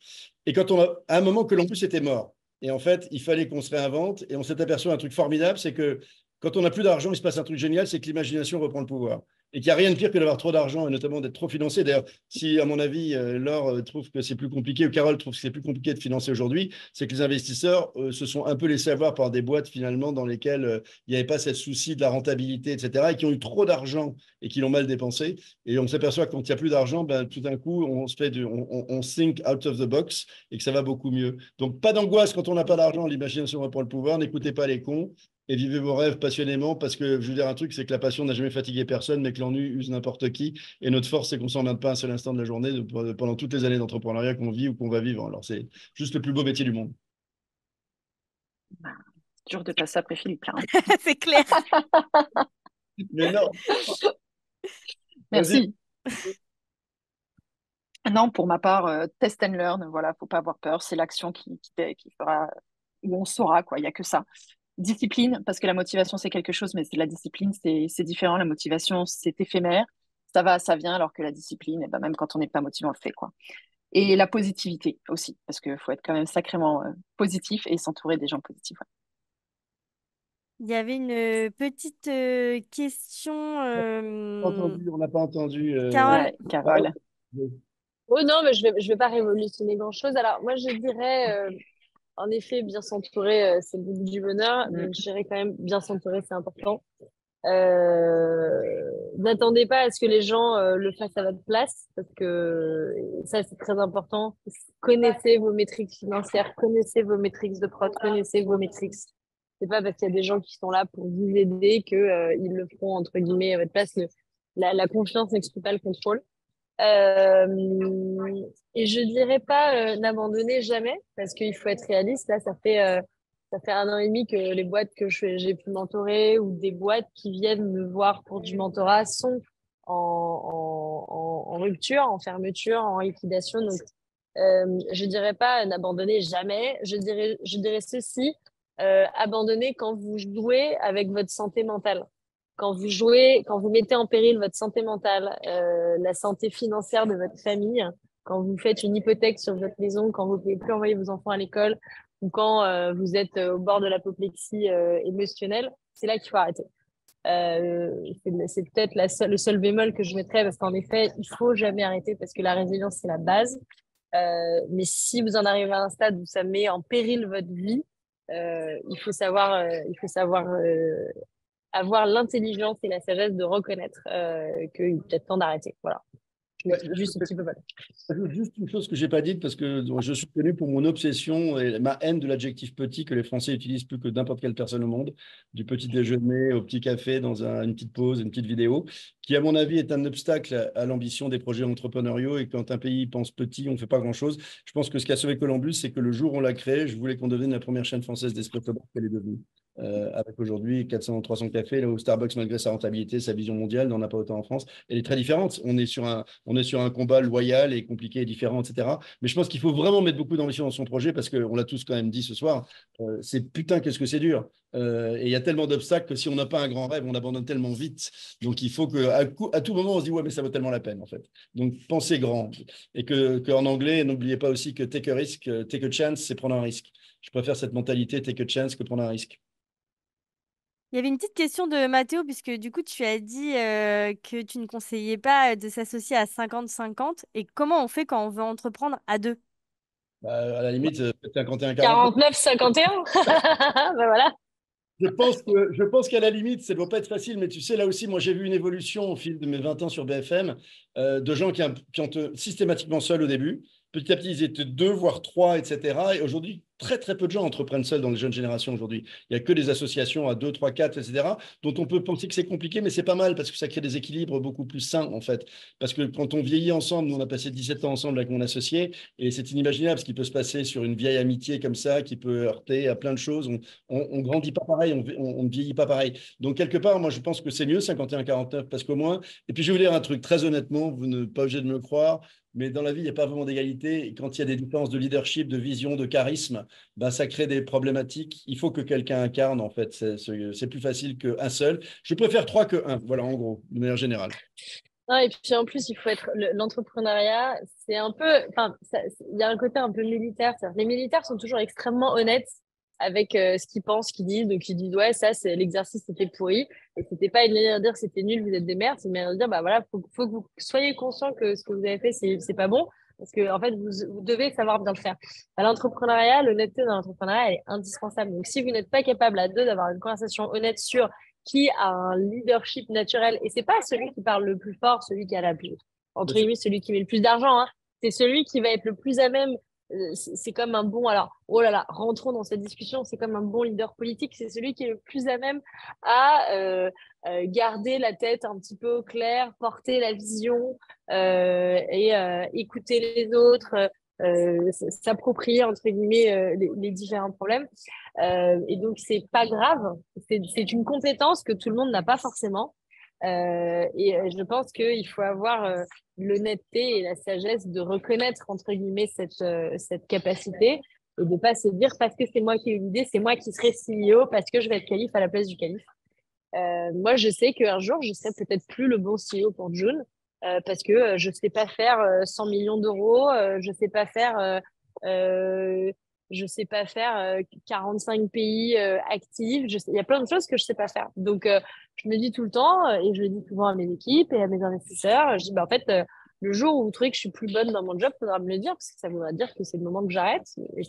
Speaker 2: Et quand à un moment que l'on plus était mort. Et en fait, il fallait qu'on se réinvente. Et on s'est aperçu un truc formidable, c'est que quand on n'a plus d'argent, il se passe un truc génial, c'est que l'imagination reprend le pouvoir. Et qu'il n'y a rien de pire que d'avoir trop d'argent et notamment d'être trop financé. D'ailleurs, si à mon avis, Laure trouve que c'est plus compliqué ou Carole trouve que c'est plus compliqué de financer aujourd'hui, c'est que les investisseurs se sont un peu laissés avoir par des boîtes finalement dans lesquelles il n'y avait pas ce souci de la rentabilité, etc. et qui ont eu trop d'argent et qui l'ont mal dépensé. Et on s'aperçoit que quand il n'y a plus d'argent, ben, tout d'un coup, on think out of the box et que ça va beaucoup mieux. Donc, pas d'angoisse quand on n'a pas d'argent, l'imagination reprend le pouvoir, n'écoutez pas les cons et vivez vos rêves passionnément parce que je veux dire un truc, c'est que la passion n'a jamais fatigué personne, mais que l'ennui use n'importe qui. Et notre force, c'est qu'on ne s'emmerde pas un seul instant de la journée pendant toutes les années d'entrepreneuriat qu'on vit ou qu'on va vivre. Alors, c'est juste le plus beau métier du monde.
Speaker 4: Bah, c'est dur de passer après Philippe, là, hein.
Speaker 1: C'est clair.
Speaker 2: Mais non, vas-y.
Speaker 4: Merci. Non, pour ma part, test and learn, voilà, faut pas avoir peur, c'est l'action qui fera, où on saura, quoi, il n'y a que ça. Discipline, parce que la motivation, c'est quelque chose, mais la discipline, c'est différent. La motivation, c'est éphémère, ça va, ça vient, alors que la discipline, eh ben, même quand on n'est pas motivé, on le fait, quoi. Et la positivité aussi, parce qu'il faut être quand même sacrément positif et s'entourer des gens positifs. Ouais.
Speaker 1: Il y avait une petite question.
Speaker 2: On n'a pas entendu.
Speaker 1: Carole,
Speaker 4: Ouais, Carole.
Speaker 3: Oh non, mais je vais pas révolutionner grand-chose. Alors, moi, je dirais, en effet, bien s'entourer, c'est le début du bonheur.
Speaker 4: Mm.
Speaker 3: Donc, je dirais quand même, bien s'entourer, c'est important. N'attendez pas à ce que les gens le fassent à votre place, parce que ça, c'est très important. Connaissez vos métriques financières, connaissez vos métriques de prod, connaissez vos métriques. C'est pas parce qu'il y a des gens qui sont là pour vous aider que ils le feront entre guillemets à votre place. La confiance n'exclut pas le contrôle. Et je dirais pas n'abandonner jamais, parce qu'il faut être réaliste. Là, ça fait 1 an et demi que les boîtes que j'ai pu mentorer ou des boîtes qui viennent me voir pour du mentorat sont en rupture, en fermeture, en liquidation. Donc, je dirais pas n'abandonner jamais. Je dirais ceci, abandonner quand vous jouez avec votre santé mentale. Quand vous jouez, quand vous mettez en péril votre santé mentale, la santé financière de votre famille, quand vous faites une hypothèque sur votre maison, quand vous ne pouvez plus envoyer vos enfants à l'école ou quand vous êtes au bord de l'apoplexie émotionnelle, c'est là qu'il faut arrêter. C'est peut-être le seul bémol que je mettrais parce qu'en effet, il faut jamais arrêter parce que la résilience, c'est la base. Mais si vous en arrivez à un stade où ça met en péril votre vie, il faut savoir avoir l'intelligence et la sagesse de reconnaître qu'il est peut-être temps d'arrêter. Voilà.
Speaker 2: Ouais,
Speaker 3: Juste un petit peu. Voilà.
Speaker 2: j'ajoute juste une chose que je n'ai pas dite parce que je suis connu pour mon obsession et ma haine de l'adjectif petit que les Français utilisent plus que n'importe quelle personne au monde, du petit déjeuner au petit café dans une petite pause, une petite vidéo, qui à mon avis est un obstacle à l'ambition des projets entrepreneuriaux et quand un pays pense petit, on ne fait pas grand-chose. Je pense que ce qui a sauvé Columbus, c'est que le jour où on l'a créé, je voulais qu'on devienne la première chaîne française d'espresso bar qu'elle est devenue. Avec aujourd'hui 400, 300 cafés, là où Starbucks, malgré sa rentabilité, sa vision mondiale, n'en a pas autant en France. Elle est très différente. On est sur un combat loyal et compliqué et différent, etc. Mais je pense qu'il faut vraiment mettre beaucoup d'ambition dans son projet parce qu'on l'a tous quand même dit ce soir. C'est putain, qu'est-ce que c'est dur. Et il y a tellement d'obstacles que si on n'a pas un grand rêve, on abandonne tellement vite. Donc il faut qu'à tout moment, on se dise, ouais, mais ça vaut tellement la peine, en fait. Donc pensez grand. Et qu'en anglais, n'oubliez pas aussi que take a risk, take a chance, c'est prendre un risque. Je préfère cette mentalité, take a chance, que prendre un risque.
Speaker 1: Il y avait une petite question de Mathéo, puisque du coup, tu as dit que tu ne conseillais pas de s'associer à 50-50. Et comment on fait quand on veut entreprendre à deux?
Speaker 2: Bah, à la limite, 51-49.
Speaker 3: 49-51. Ben voilà.
Speaker 2: Je pense qu'à la limite, ça ne doit pas être facile, mais tu sais, là aussi, moi, j'ai vu une évolution au fil de mes 20 ans sur BFM de gens qui ont systématiquement seuls au début. Petit à petit, ils étaient deux, voire trois, etc. Et aujourd'hui, très, très peu de gens entreprennent seuls dans les jeunes générations aujourd'hui. Il n'y a que des associations à 2, 3, 4, etc., dont on peut penser que c'est compliqué, mais c'est pas mal parce que ça crée des équilibres beaucoup plus sains, en fait. Parce que quand on vieillit ensemble, nous, on a passé 17 ans ensemble avec mon associé, et c'est inimaginable ce qui peut se passer sur une vieille amitié comme ça, qui peut heurter à plein de choses. On grandit pas pareil, on ne vieillit pas pareil. Donc, quelque part, moi, je pense que c'est mieux 51-49 parce qu'au moins, et puis je vais vous dire un truc très honnêtement, vous n'êtes pas obligé de me le croire, mais dans la vie, il n'y a pas vraiment d'égalité. Et quand il y a des différences de leadership, de vision, de charisme, ben, ça crée des problématiques. Il faut que quelqu'un incarne, en fait. C'est plus facile qu'un seul. Je préfère trois que un, voilà, en gros, de manière générale.
Speaker 3: Non, et puis en plus, il faut être l'entrepreneuriat, c'est un peu, enfin, il y a un côté un peu militaire. Les militaires sont toujours extrêmement honnêtes avec ce qu'ils pensent, ce qu'ils disent. Donc ils disent ouais, ça, c'est l'exercice, c'était pourri. Et c'était pas une manière de dire c'était nul, vous êtes des merdes. C'est une manière de dire bah voilà, faut que vous soyez conscient que ce que vous avez fait, c'est pas bon. Parce que en fait, vous devez savoir bien le faire. À l'entrepreneuriat, l'honnêteté dans l'entrepreneuriat, elle est indispensable. Donc si vous n'êtes pas capable à deux d'avoir une conversation honnête sur qui a un leadership naturel. Et c'est pas celui qui parle le plus fort, celui qui a la plus, entre guillemets, celui qui met le plus d'argent. Hein. C'est celui qui va être le plus à même. C'est comme un bon. Alors, oh là là, rentrons dans cette discussion. C'est comme un bon leader politique. C'est celui qui est le plus à même à garder la tête un petit peu au clair, porter la vision et écouter les autres. S'approprier entre guillemets les différents problèmes et donc c'est pas grave, c'est une compétence que tout le monde n'a pas forcément et je pense qu'il faut avoir l'honnêteté et la sagesse de reconnaître entre guillemets cette capacité et de pas se dire parce que c'est moi qui ai eu l'idée, c'est moi qui serai CEO parce que je vais être calife à la place du calife. Moi je sais qu'un jour je serai peut-être plus le bon CEO pour June parce que je sais pas faire 100 millions d'euros, je sais pas faire 45 pays actifs. Il y a plein de choses que je sais pas faire. Donc, je me dis tout le temps, et je le dis souvent à mes équipes et à mes investisseurs, je dis, bah, en fait, le jour où vous trouvez que je suis plus bonne dans mon job, il faudra me le dire, parce que ça voudra dire que c'est le moment que j'arrête. Et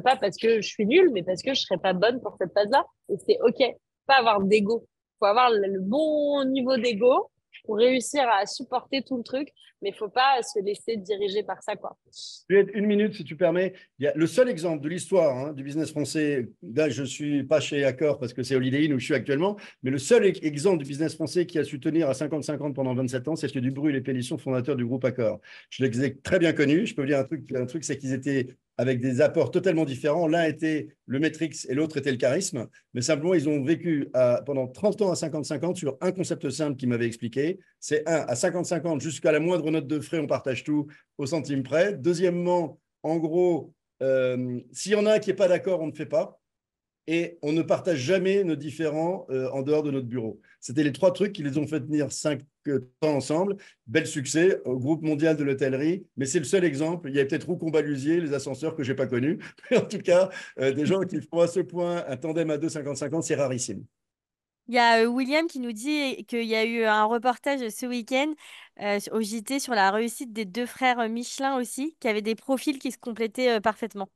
Speaker 3: pas parce que je suis nulle, mais parce que je serai pas bonne pour cette phase-là. Et c'est OK. Pas avoir d'ego. Faut avoir le bon niveau d'ego pour réussir à supporter tout le truc, mais il ne faut pas se laisser diriger par ça, quoi.
Speaker 2: Juliette, une minute, si tu permets. Il y a le seul exemple de l'histoire du business français, là, je ne suis pas chez Accor parce que c'est Holiday Inn où je suis actuellement, mais le seul exemple du business français qui a su tenir à 50-50 pendant 27 ans, c'est celui du Bru et Pélisson, fondateur du groupe Accor. Je les ai très bien connus. Je peux vous dire un truc, c'est qu'ils étaient avec des apports totalement différents. L'un était le Matrix et l'autre était le charisme, mais simplement, ils ont vécu pendant 30 ans à 50-50 sur un concept simple qu'ils m'avaient expliqué. C'est à 50-50, jusqu'à la moindre note de frais, on partage tout au centime près. Deuxièmement, en gros, s'il y en a un qui n'est pas d'accord, on ne fait pas. Et on ne partage jamais nos différends en dehors de notre bureau. C'était les 3 trucs qui les ont fait tenir 5 ans ensemble. Bel succès au groupe mondial de l'hôtellerie, mais c'est le seul exemple. Il y a peut-être Roucon-Balusier, les ascenseurs que je n'ai pas connus. Mais en tout cas, des gens qui font à ce point un tandem à 2 50-50, c'est rarissime.
Speaker 1: Il y a William qui nous dit qu'il y a eu un reportage ce week-end au JT sur la réussite des 2 frères Michelin aussi, qui avaient des profils qui se complétaient parfaitement.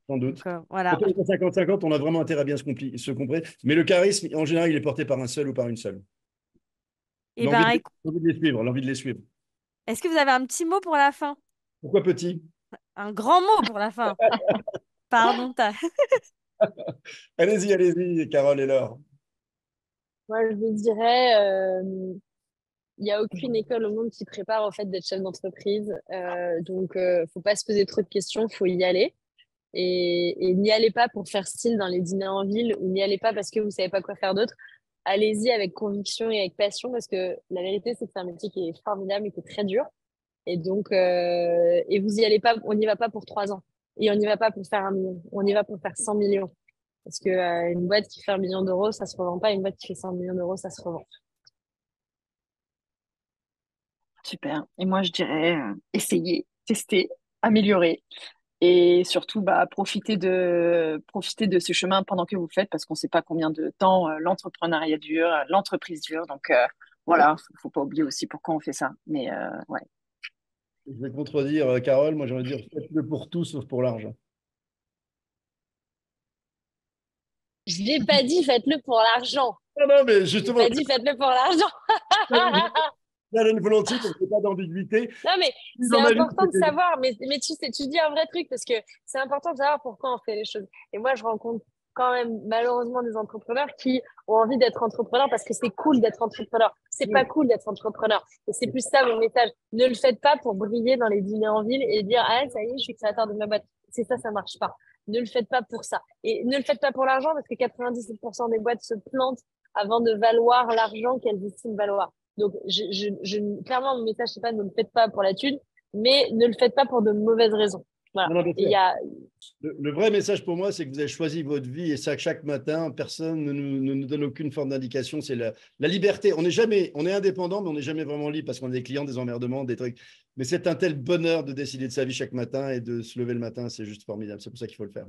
Speaker 2: Sans doute.
Speaker 1: Donc, voilà.
Speaker 2: Quand on est 50-50, on a vraiment intérêt à bien se comprendre. Mais le charisme, en général, il est porté par un seul ou par une seule.
Speaker 1: Et ben,
Speaker 2: L'envie de les suivre, l'envie de les suivre.
Speaker 1: est-ce que vous avez un petit mot pour la fin?
Speaker 2: Pourquoi petit?
Speaker 1: Un grand mot pour la fin. Pardon.
Speaker 2: Allez-y, allez-y, Carole et Laure.
Speaker 3: Moi, je vous dirais, il n'y a aucune école au monde qui prépare au fait d'être chef d'entreprise. Donc, faut pas se poser trop de questions, faut y aller. Et n'y allez pas pour faire style dans les dîners en ville ou n'y allez pas parce que vous savez pas quoi faire d'autre. Allez-y avec conviction et avec passion parce que la vérité, c'est que c'est un métier qui est formidable et qui est très dur. Et donc, et vous y allez pas, on n'y va pas pour 3 ans. Et on n'y va pas pour faire 1 million. On y va pour faire 100 millions. Parce que une boîte qui fait 1 million d'euros, ça se revend pas. Une boîte qui fait 100 millions d'euros, ça se revend.
Speaker 4: Super. Et moi, je dirais essayer, tester, améliorer. Et surtout, profiter de ce chemin pendant que vous le faites, parce qu'on ne sait pas combien de temps l'entrepreneuriat dure, l'entreprise dure. Donc, voilà, faut pas oublier aussi pourquoi on fait ça. Mais ouais.
Speaker 2: Je vais contredire Carole, moi j'ai envie de dire faites-le pour tout sauf pour l'argent.
Speaker 3: Je n'ai pas dit faites-le pour l'argent.
Speaker 2: Non, non, mais
Speaker 3: Je n'ai
Speaker 2: justement,
Speaker 3: pas dit faites-le pour l'argent.
Speaker 2: la donne volontiers, parce qu'il n'y a pas d'ambiguïté.
Speaker 3: Non, mais c'est
Speaker 2: Dans ma vie,
Speaker 3: important de
Speaker 2: c'était-
Speaker 3: savoir. Mais tu sais, tu dis un vrai truc parce que c'est important de savoir pourquoi on fait les choses. Et moi, je rencontre quand même malheureusement des entrepreneurs qui ont envie d'être entrepreneurs parce que c'est cool d'être entrepreneur. C'est pas cool d'être entrepreneur. Et c'est plus ça mon message. Ne le faites pas pour briller dans les dîners en ville et dire ah ça y est, je suis créateur de ma boîte. C'est ça, ça marche pas. Ne le faites pas pour ça. Et ne le faites pas pour l'argent parce que 97% des boîtes se plantent avant de valoir l'argent qu'elles estiment valoir. Donc, clairement, mon message, c'est pas ne le faites pas pour la thune, mais ne le faites pas pour de mauvaises raisons. Voilà.
Speaker 2: Non, non, bien
Speaker 3: Et
Speaker 2: sûr.
Speaker 3: il y a,
Speaker 2: Le vrai message pour moi, c'est que vous avez choisi votre vie et ça, chaque matin, personne ne nous donne aucune forme d'indication. C'est la liberté. On est indépendant, mais on n'est jamais vraiment libre parce qu'on a des clients, des emmerdements, des trucs. Mais c'est un tel bonheur de décider de sa vie chaque matin et de se lever le matin. C'est juste formidable. C'est pour ça qu'il faut le faire.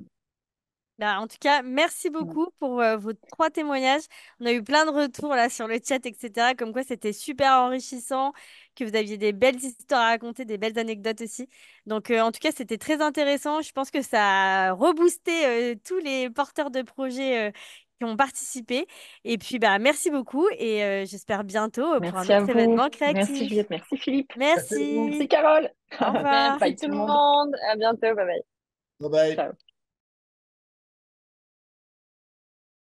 Speaker 1: Bah, en tout cas, merci beaucoup pour vos 3 témoignages. On a eu plein de retours là sur le chat, etc. Comme quoi c'était super enrichissant, que vous aviez des belles histoires à raconter, des belles anecdotes aussi. Donc, en tout cas, c'était très intéressant. Je pense que ça a reboosté tous les porteurs de projets qui ont participé. Et puis, bah, merci beaucoup et j'espère bientôt pour un
Speaker 4: Merci à
Speaker 1: autre
Speaker 4: vous.
Speaker 1: événement
Speaker 4: Merci
Speaker 1: créatif.
Speaker 4: Juliette, merci Philippe.
Speaker 2: Merci.
Speaker 4: Merci
Speaker 1: Merci.
Speaker 4: Carole.
Speaker 1: Au revoir.
Speaker 3: merci
Speaker 4: Bye
Speaker 3: tout
Speaker 4: tout
Speaker 3: le
Speaker 4: le monde.
Speaker 3: monde. À bientôt. Bye bye.
Speaker 2: Bye bye.
Speaker 4: Ciao.